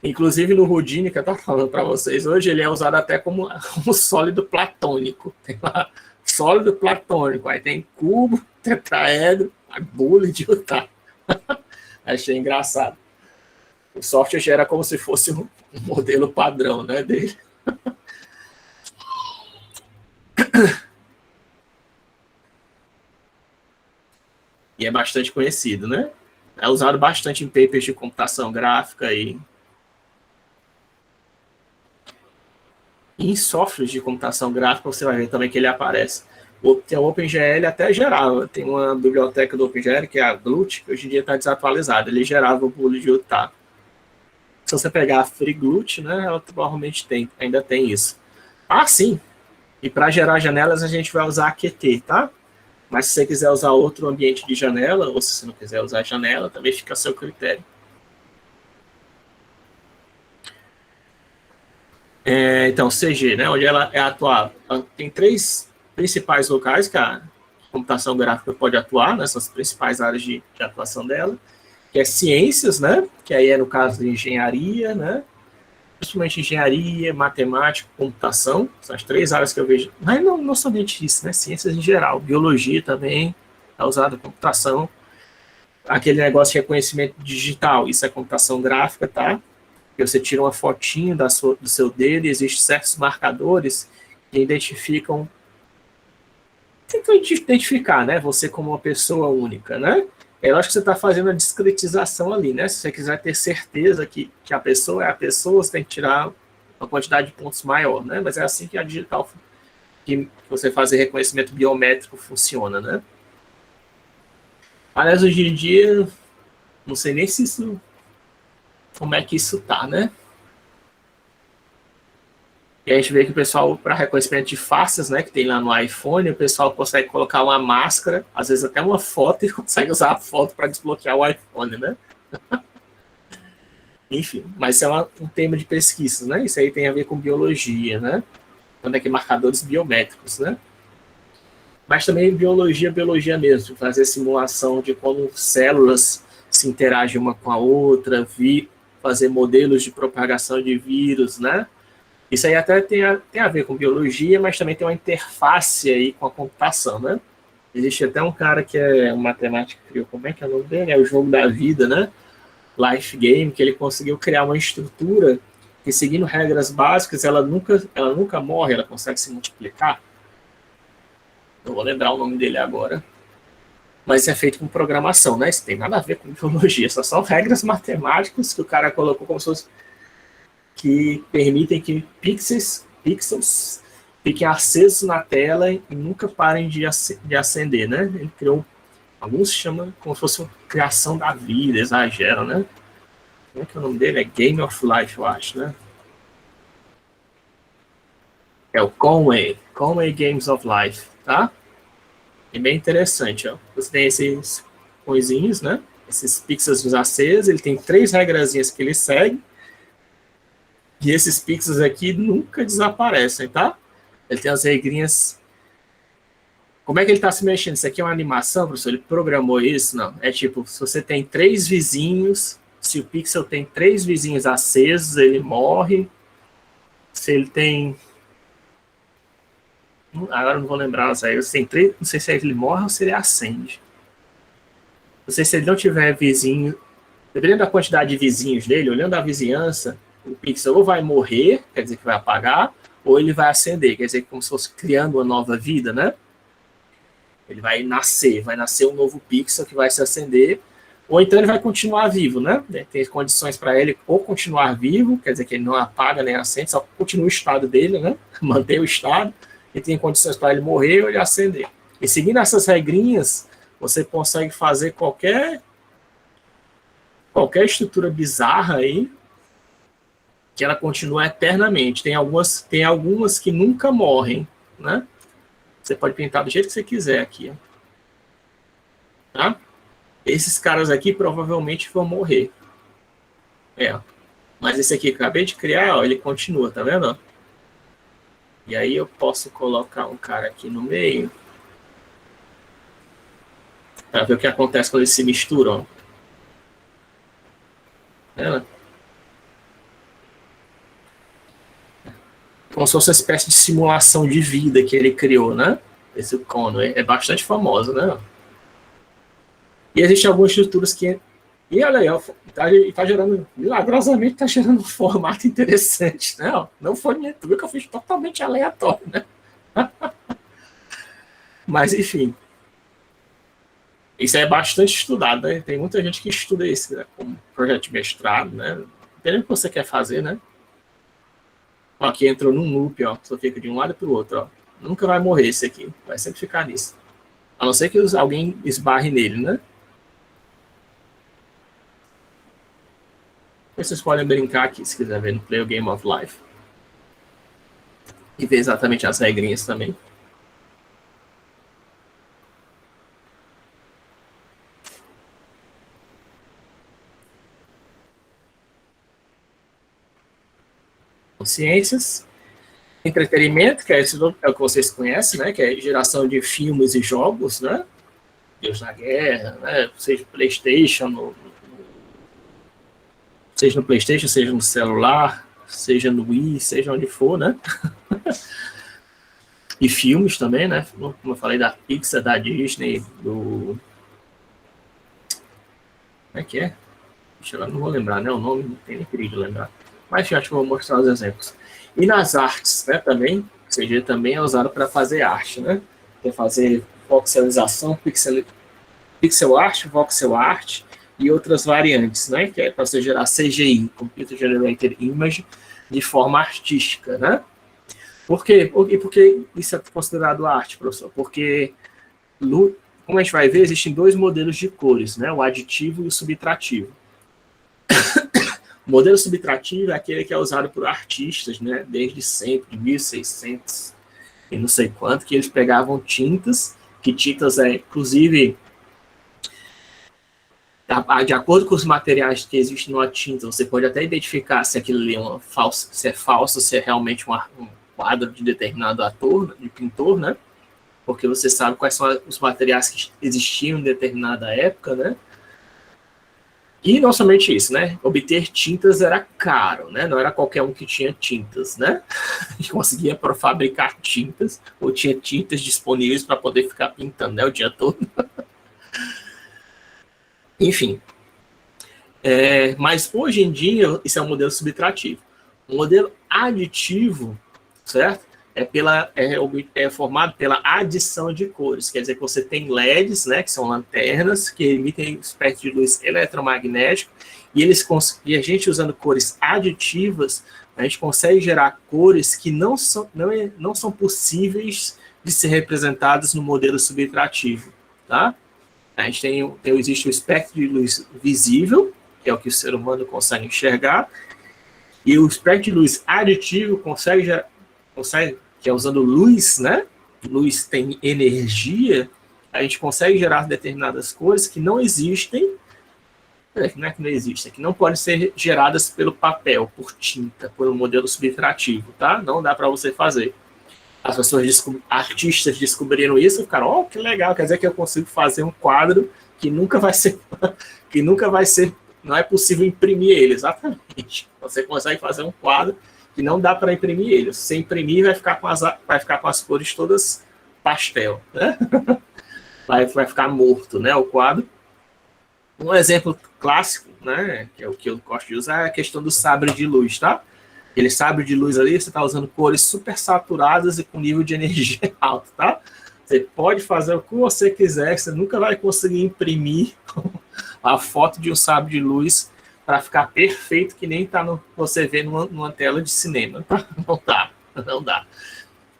Inclusive no Houdini, que eu estava falando para vocês hoje, ele é usado até como um sólido platônico. Tem lá sólido platônico, aí tem cubo, tetraedro, Bully de Utah. Achei engraçado. O software gera como se fosse um modelo padrão, né, dele. E é bastante conhecido, né? É usado bastante em papers de computação gráfica e em softwares de computação gráfica você vai ver também que ele aparece. Tem o OpenGL até gerava, tem uma biblioteca do OpenGL que é a Glut, que hoje em dia está desatualizada, ele gerava o Bully de Utah. Se você pegar a FreeGlut, né, ela provavelmente ainda tem isso. Ah, sim, e para gerar janelas a gente vai usar a Qt, tá? Mas se você quiser usar outro ambiente de janela, ou se você não quiser usar janela, também fica a seu critério. Então, CG, né, onde ela é atuada, tem 3 principais locais que a computação gráfica pode atuar, nessas principais áreas de atuação dela, que é ciências, né, que aí é no caso de engenharia, né, principalmente engenharia, matemática, computação, são as 3 áreas que eu vejo, mas não somente isso, né, ciências em geral, biologia também é usada computação, aquele negócio de reconhecimento digital, isso é computação gráfica, tá? Que você tira uma fotinho do seu dedo e existem certos marcadores que identificam, tentam identificar, né, você como uma pessoa única, né? Eu acho que você está fazendo a discretização ali, né? Se você quiser ter certeza que a pessoa é a pessoa, você tem que tirar uma quantidade de pontos maior, né? Mas é assim que a digital, que você fazer reconhecimento biométrico funciona, né? Aliás, hoje em dia, não sei nem se isso, como é que isso tá, né? E a gente vê que o pessoal, para reconhecimento de faces, né, que tem lá no iPhone, o pessoal consegue colocar uma máscara, às vezes até uma foto, e consegue usar a foto para desbloquear o iPhone, né? Enfim, mas isso é um tema de pesquisa, né? Isso aí tem a ver com biologia, né? Quando é que marcadores biométricos, né? Mas também biologia mesmo, fazer simulação de como células se interagem uma com a outra, fazer modelos de propagação de vírus, né? Isso aí até tem a ver com biologia, mas também tem uma interface aí com a computação, né? Existe até um cara que é um matemático que criou, como é que é o nome dele? É o Jogo da Vida, né? Life Game, que ele conseguiu criar uma estrutura que seguindo regras básicas, ela nunca morre, ela consegue se multiplicar. Não vou lembrar o nome dele agora. Mas isso é feito com programação, né? Isso tem nada a ver com biologia, são regras matemáticas que o cara colocou como se fosse que permitem que pixels fiquem acesos na tela e nunca parem de acender, né? Ele criou, alguns chamam como se fosse uma criação da vida, exageram, né? Como é que é o nome dele? É Game of Life, eu acho, né? É o Conway Games of Life, tá? É bem interessante, ó. Você tem esses coisinhos, né? Esses pixels acesos, ele tem 3 regrazinhas que ele segue. E esses pixels aqui nunca desaparecem, tá? Ele tem as regrinhas. Como é que ele está se mexendo? Isso aqui é uma animação, professor? Ele programou isso? Não. É tipo, se você tem 3 vizinhos, se o pixel tem 3 vizinhos acesos, ele morre. Se ele tem... Agora não vou lembrar as regras. Tem 3, não sei se ele morre ou se ele acende. Não sei se ele não tiver vizinho... Dependendo da quantidade de vizinhos dele, olhando a vizinhança, o pixel ou vai morrer, quer dizer que vai apagar, ou ele vai acender, quer dizer que como se fosse criando uma nova vida, né? Ele vai nascer um novo pixel que vai se acender, ou então ele vai continuar vivo, né? Tem condições para ele ou continuar vivo, quer dizer que ele não apaga nem acende, só continua o estado dele, né? Mantém o estado, e tem condições para ele morrer ou ele acender. E seguindo essas regrinhas, você consegue fazer qualquer estrutura bizarra aí, que ela continua eternamente. Tem algumas que nunca morrem, né? Você pode pintar do jeito que você quiser aqui, ó. Tá? Esses caras aqui provavelmente vão morrer. Mas esse aqui que eu acabei de criar, ó, ele continua, tá vendo? Ó? E aí eu posso colocar um cara aqui no meio para ver o que acontece quando eles se misturam. Como se fosse uma espécie de simulação de vida que ele criou, né? Esse Conway é bastante famoso, né? E existem algumas estruturas que... E olha aí, tá gerando... Milagrosamente tá gerando um formato interessante, né? Não foi minha tudo que eu fiz totalmente aleatório, né? Mas, enfim. Isso é bastante estudado, né? Tem muita gente que estuda isso, né? Como projeto de mestrado, né? Dependendo do que você quer fazer, né? Ó, aqui entrou num loop, ó. Só fica de um lado para o outro, ó. Nunca vai morrer esse aqui. Vai sempre ficar nisso. A não ser que alguém esbarre nele, né? Vocês podem brincar aqui, se quiser ver no Play o Game of Life. E ver exatamente as regrinhas também. Ciências, entretenimento, que é o que vocês conhecem, né? Que é geração de filmes e jogos, né? Deus na Guerra, né? Seja PlayStation, seja no PlayStation, seja no celular, seja no Wii, seja onde for, né? E filmes também, né? Como eu falei, da Pixar, da Disney, do... Como é que é? Eu não vou lembrar, né? O nome não tem nem perigo de lembrar. Mas já vou mostrar os exemplos. E nas artes, né, também, o CG também é usado para fazer arte, né? Para fazer voxelização, pixel art, voxel art e outras variantes, né? Que é para você gerar CGI, Computer Generated Image, de forma artística, né? Por quê? E por que isso é considerado arte, professor? Porque, como a gente vai ver, existem 2 modelos de cores, né? O aditivo e o subtrativo. O modelo subtrativo é aquele que é usado por artistas, né, desde sempre, 1600 e não sei quanto, que eles pegavam tintas, que tintas inclusive, de acordo com os materiais que existem numa tinta, você pode até identificar se aquilo ali se é falso, se é realmente um quadro de determinado ator, de pintor, né, porque você sabe quais são os materiais que existiam em determinada época, né. E não somente isso, né? Obter tintas era caro, né? Não era qualquer um que tinha tintas, né? A gente conseguia fabricar tintas, ou tinha tintas disponíveis para poder ficar pintando, né? O dia todo. Enfim. Mas hoje em dia, isso é um modelo subtrativo. O modelo aditivo, certo? É formado pela adição de cores. Quer dizer que você tem LEDs, né, que são lanternas, que emitem espécie de luz eletromagnética, e a gente, usando cores aditivas, a gente consegue gerar cores que não são possíveis de ser representadas no modelo subtrativo, tá? A gente existe o espectro de luz visível, que é o que o ser humano consegue enxergar, e o espectro de luz aditivo consegue, que é usando luz, né? Luz tem energia, a gente consegue gerar determinadas cores que não existem, não é que não existem, que não podem ser geradas pelo papel, por tinta, por um modelo subtrativo, tá? Não dá para você fazer. As pessoas, artistas descobriram isso e ficaram, oh, que legal, quer dizer que eu consigo fazer um quadro que nunca vai ser, não é possível imprimir ele, exatamente. Você consegue fazer um quadro que não dá para imprimir ele. Se você imprimir, vai ficar com as cores todas pastel, né? Vai ficar morto, né, o quadro. Um exemplo clássico, né, que é o que eu gosto de usar, é a questão do sabre de luz, tá? Aquele sabre de luz ali, você está usando cores super saturadas e com nível de energia alto, tá? Você pode fazer o que você quiser, você nunca vai conseguir imprimir a foto de um sabre de luz para ficar perfeito, que nem você vê numa tela de cinema, tá? Não dá.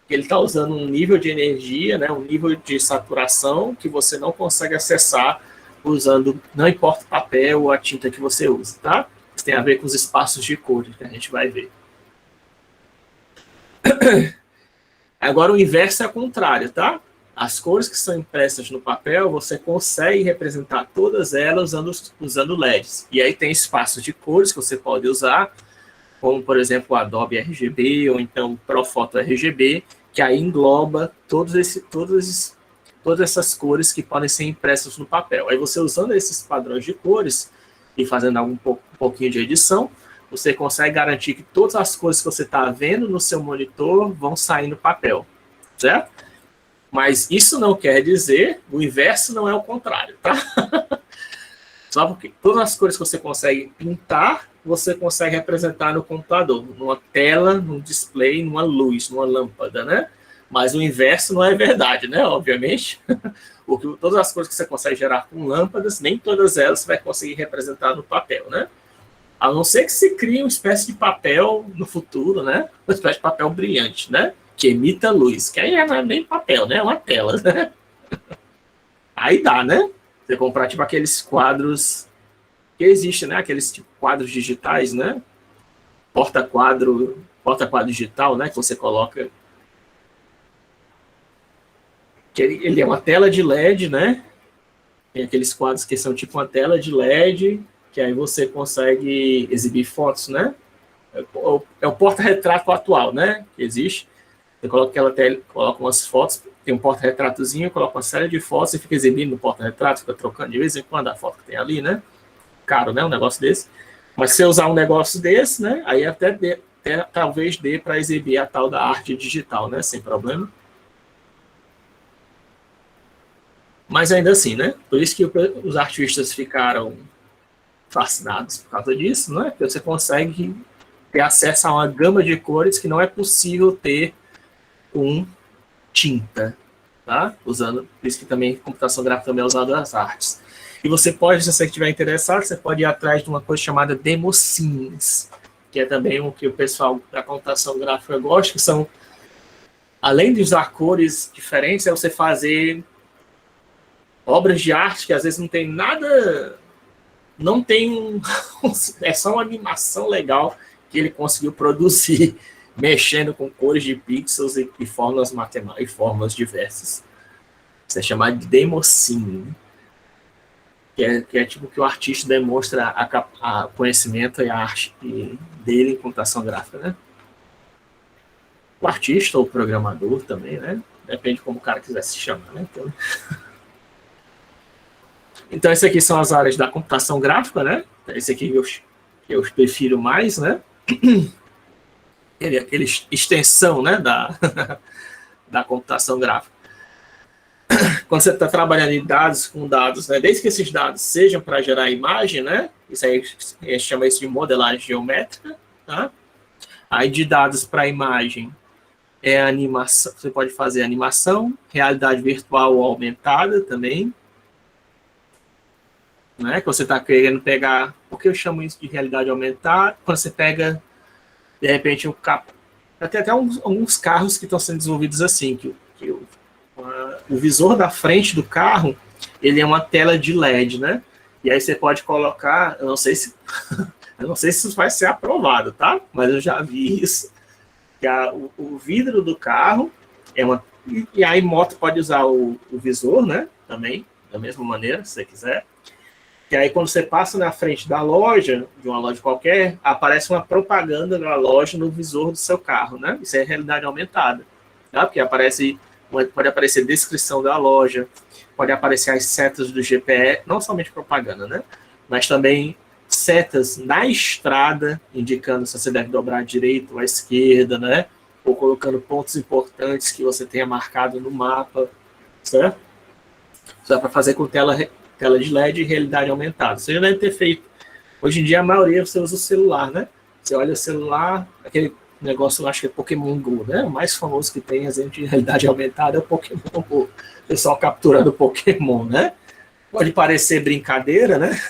Ele está usando um nível de energia, né, um nível de saturação que você não consegue acessar usando, não importa o papel ou a tinta que você usa, tá? Isso tem a ver com os espaços de cores que a gente vai ver. Agora o inverso é o contrário, tá? As cores que são impressas no papel, você consegue representar todas elas usando LEDs. E aí tem espaços de cores que você pode usar, como, por exemplo, o Adobe RGB ou então o Profoto RGB, que aí engloba todas essas cores que podem ser impressas no papel. Aí você, usando esses padrões de cores e fazendo um pouquinho de edição, você consegue garantir que todas as cores que você está vendo no seu monitor vão sair no papel, certo? Mas isso não quer dizer, o inverso não é o contrário, tá? Só porque todas as cores que você consegue pintar, você consegue representar no computador, numa tela, num display, numa luz, numa lâmpada, né? Mas o inverso não é verdade, né? Obviamente. Porque todas as cores que você consegue gerar com lâmpadas, nem todas elas você vai conseguir representar no papel, né? A não ser que se crie uma espécie de papel no futuro, né? Uma espécie de papel brilhante, né? Que emita luz. Que aí não é nem papel, né? É uma tela, né? Aí dá, né? Você comprar, tipo, aqueles quadros que existem, né? Aqueles tipo, quadros digitais, né? Porta-quadro digital, né? Que você coloca. Que ele é uma tela de LED, né? Tem aqueles quadros que são tipo uma tela de LED, que aí você consegue exibir fotos, né? É o porta-retrato atual, né? Que existe. Você coloca aquela tela, coloca umas fotos, tem um porta-retratozinho, coloca uma série de fotos e fica exibindo no porta-retrato, fica trocando de vez em quando a foto que tem ali, né? Caro, né? Um negócio desse. Mas se você usar um negócio desse, né? Aí talvez dê para exibir a tal da arte digital, né? Sem problema. Mas ainda assim, né? Por isso que os artistas ficaram fascinados por causa disso, né? Porque você consegue ter acesso a uma gama de cores que não é possível ter com tinta, tá? Por isso que também computação gráfica também é usada nas artes. E você pode, se você estiver interessado, você pode ir atrás de uma coisa chamada demoscenes, que é também o que o pessoal da computação gráfica gosta, que são, além de usar cores diferentes, é você fazer obras de arte que às vezes não tem nada, não tem é só uma animação legal que ele conseguiu produzir, mexendo com cores de pixels e fórmulas matemáticas e fórmulas diversas. Isso é chamado de demoscene, que é tipo que o artista demonstra a conhecimento e a arte dele em computação gráfica, né? O artista ou o programador também, né? Depende de como o cara quiser se chamar, né? Então, essas aqui são as áreas da computação gráfica, né? Esse aqui eu prefiro mais, né? Aquele extensão, né? Da computação gráfica. Quando você está trabalhando em dados com dados, né? Desde que esses dados sejam para gerar imagem, né? Isso aí a gente chama isso de modelagem geométrica, tá? Aí de dados para imagem, animação, você pode fazer animação, realidade virtual ou aumentada também, né? Que você está querendo pegar, por que eu chamo isso de realidade aumentada? Quando você pega, de repente, um carro, tem até alguns carros que estão sendo desenvolvidos assim, que o visor da frente do carro, ele é uma tela de LED, né? E aí você pode colocar, eu não sei se isso vai ser aprovado, tá? Mas eu já vi isso. Que o vidro do carro é uma... E aí moto pode usar o visor, né? Também, da mesma maneira, se você quiser. E aí quando você passa na frente da loja, de uma loja qualquer, aparece uma propaganda da loja no visor do seu carro, né? Isso é realidade aumentada, tá? Porque pode aparecer descrição da loja, pode aparecer as setas do GPS, não somente propaganda, né? Mas também setas na estrada, indicando se você deve dobrar à direita ou à esquerda, né? Ou colocando pontos importantes que você tenha marcado no mapa, certo? Isso dá para fazer com tela de LED e realidade aumentada. Você já deve ter feito. Hoje em dia, a maioria você usa o celular, né? Você olha o celular, aquele negócio, eu acho que é Pokémon Go, né? O mais famoso que tem, exemplo de realidade aumentada, é o Pokémon Go. O pessoal capturando Pokémon, né? Pode parecer brincadeira, né?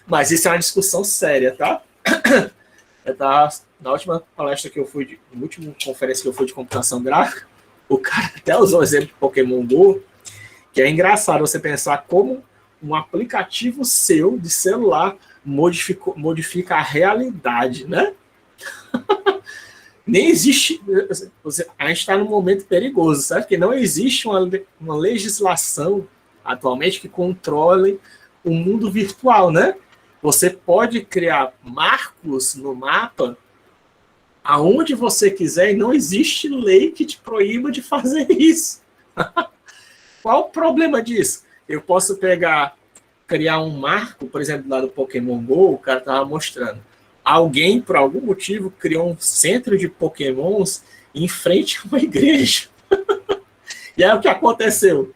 Mas isso é uma discussão séria, tá? Na última palestra que eu fui, na última conferência que eu fui de computação gráfica, o cara até usou o exemplo de Pokémon Go, que é engraçado você pensar como um aplicativo seu de celular modifica a realidade, né? Nem existe... A gente está num momento perigoso, sabe? Porque não existe uma legislação atualmente que controle o mundo virtual, né? Você pode criar marcos no mapa aonde você quiser e não existe lei que te proíba de fazer isso. Qual o problema disso? Eu posso criar um marco, por exemplo, lá do Pokémon Go, o cara estava mostrando. Alguém, por algum motivo, criou um centro de Pokémons em frente a uma igreja. E aí o que aconteceu?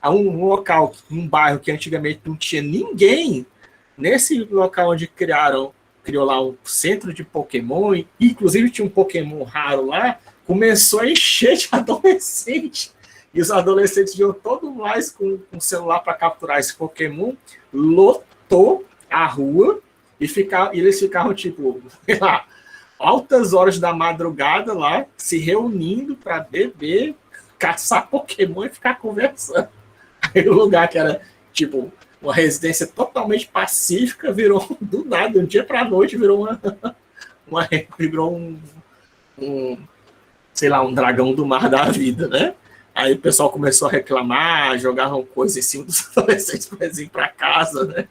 Há um local, um bairro que antigamente não tinha ninguém, nesse local onde criou lá um centro de Pokémon, e inclusive tinha um Pokémon raro lá, começou a encher de adolescente. E os adolescentes iam todo mais com um celular para capturar esse Pokémon, lotou a rua e eles ficavam, tipo, sei lá, altas horas da madrugada lá, se reunindo para beber, caçar Pokémon e ficar conversando. Aí o lugar que era, tipo, uma residência totalmente pacífica virou, do nada, um dia para a noite, virou sei lá, um dragão do mar da vida, né? Aí o pessoal começou a reclamar, jogavam coisas em cima dos adolescentes para ir para casa, né?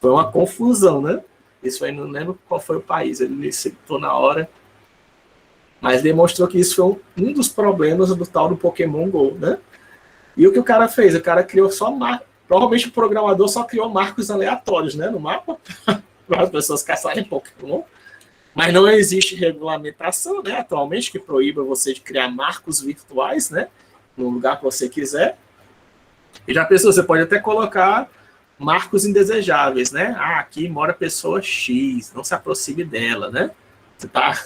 Foi uma confusão, né? Isso aí, não lembro qual foi o país, ele me citou na hora. Mas demonstrou que isso foi um dos problemas do tal do Pokémon Go, né? E o que o cara fez? O cara criou só marcos. Provavelmente o programador só criou marcos aleatórios, né? No mapa, para as pessoas caçarem Pokémon. Mas não existe regulamentação, né, atualmente, que proíba você de criar marcos virtuais, né, no lugar que você quiser. E já pensou, você pode até colocar marcos indesejáveis, né? Ah, aqui mora pessoa X, não se aproxime dela, né? Você tá...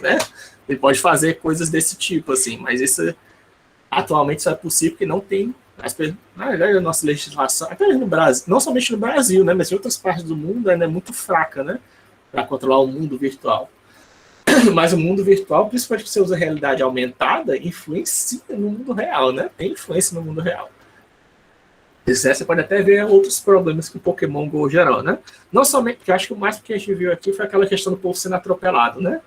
né? Você pode fazer coisas desse tipo, assim, mas isso atualmente só é possível porque não tem... Na verdade, a nossa legislação, até no Brasil, não somente no Brasil, né, mas em outras partes do mundo ainda é muito fraca, né? Para controlar o mundo virtual. Mas o mundo virtual, principalmente que você usa realidade aumentada, influencia no mundo real, né? Tem influência no mundo real. Você pode até ver outros problemas que o Pokémon Go gerou, né? Não somente, que eu acho que o mais que a gente viu aqui foi aquela questão do povo sendo atropelado, né?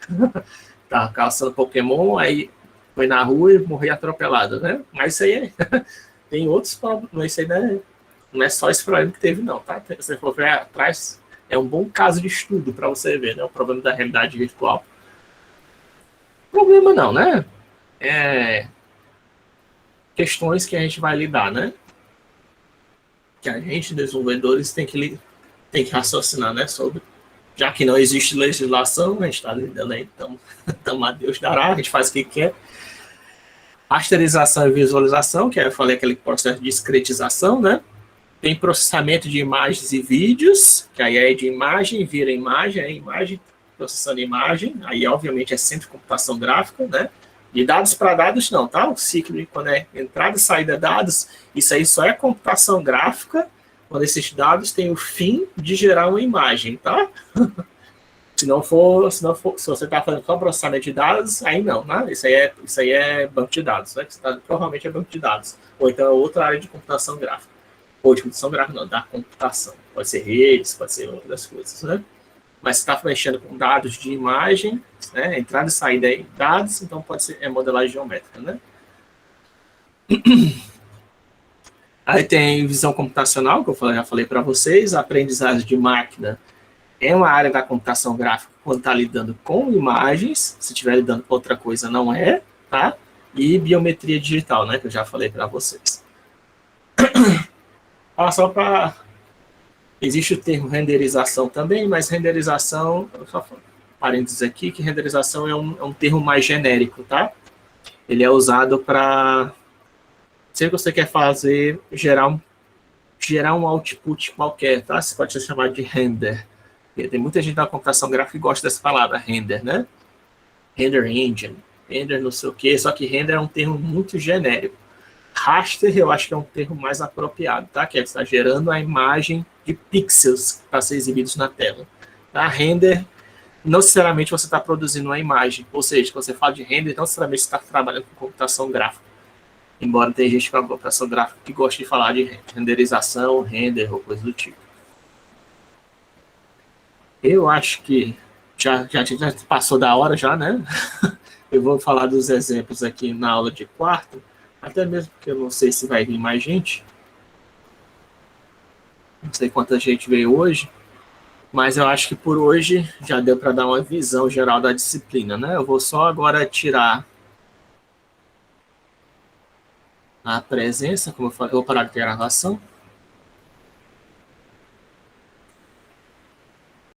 Tava caçando Pokémon, aí foi na rua e morreu atropelado, né? Mas isso aí tem outros problemas, isso aí não é só esse problema que teve, não, tá? Se você for ver atrás, é um bom caso de estudo para você ver, né? O problema da realidade virtual. Problema não, né? Questões que a gente vai lidar, né? Que a gente, desenvolvedores, tem que raciocinar, né? Sobre, já que não existe legislação, a gente está lidando aí, então a Deus dará, a gente faz o que quer. Rasterização e visualização, que eu falei aquele processo de discretização, né? Tem processamento de imagens e vídeos, que aí é de imagem, vira imagem, processando imagem, aí obviamente é centro de computação gráfica, né? De dados para dados não, tá? O ciclo, quando é entrada e saída de dados, isso aí só é computação gráfica quando esses dados têm o fim de gerar uma imagem, tá? Se você está fazendo só processamento de dados, aí não, né? Isso aí é banco de dados, né? Provavelmente é banco de dados. Ou então é outra área de computação gráfica. Ou de computação gráfica, não, da computação. Pode ser redes, pode ser outras coisas, né? Mas você está mexendo com dados de imagem, né? Entrada e saída de dados, então pode ser modelagem geométrica, né? Aí tem visão computacional, que eu já falei para vocês, aprendizagem de máquina é uma área da computação gráfica quando está lidando com imagens, se estiver lidando com outra coisa não é, tá? E biometria digital, né, que eu já falei para vocês. Só para... Existe o termo renderização também, mas renderização, só parênteses aqui, que renderização é um termo mais genérico, tá? Ele é usado para... Se você quer fazer, gerar um output qualquer, tá? Você pode ser chamado de render. Tem muita gente na computação gráfica que gosta dessa palavra, render, né? Render engine, render não sei o quê, só que render é um termo muito genérico. Raster eu acho que é um termo mais apropriado, tá? Que é estar gerando a imagem de pixels para ser exibidos na tela. Tá? Render, não necessariamente você está produzindo uma imagem, ou seja, quando você fala de render, não necessariamente você está trabalhando com computação gráfica. Embora tenha gente com a computação gráfica que gosta de falar de renderização, render ou coisa do tipo. Eu acho que já passou da hora já, né? Eu vou falar dos exemplos aqui na aula de quarto, até mesmo porque eu não sei se vai vir mais gente. Não sei quanta gente veio hoje, mas eu acho que por hoje já deu para dar uma visão geral da disciplina, né? Eu vou só agora tirar a presença, como eu falei, eu vou parar de gravação.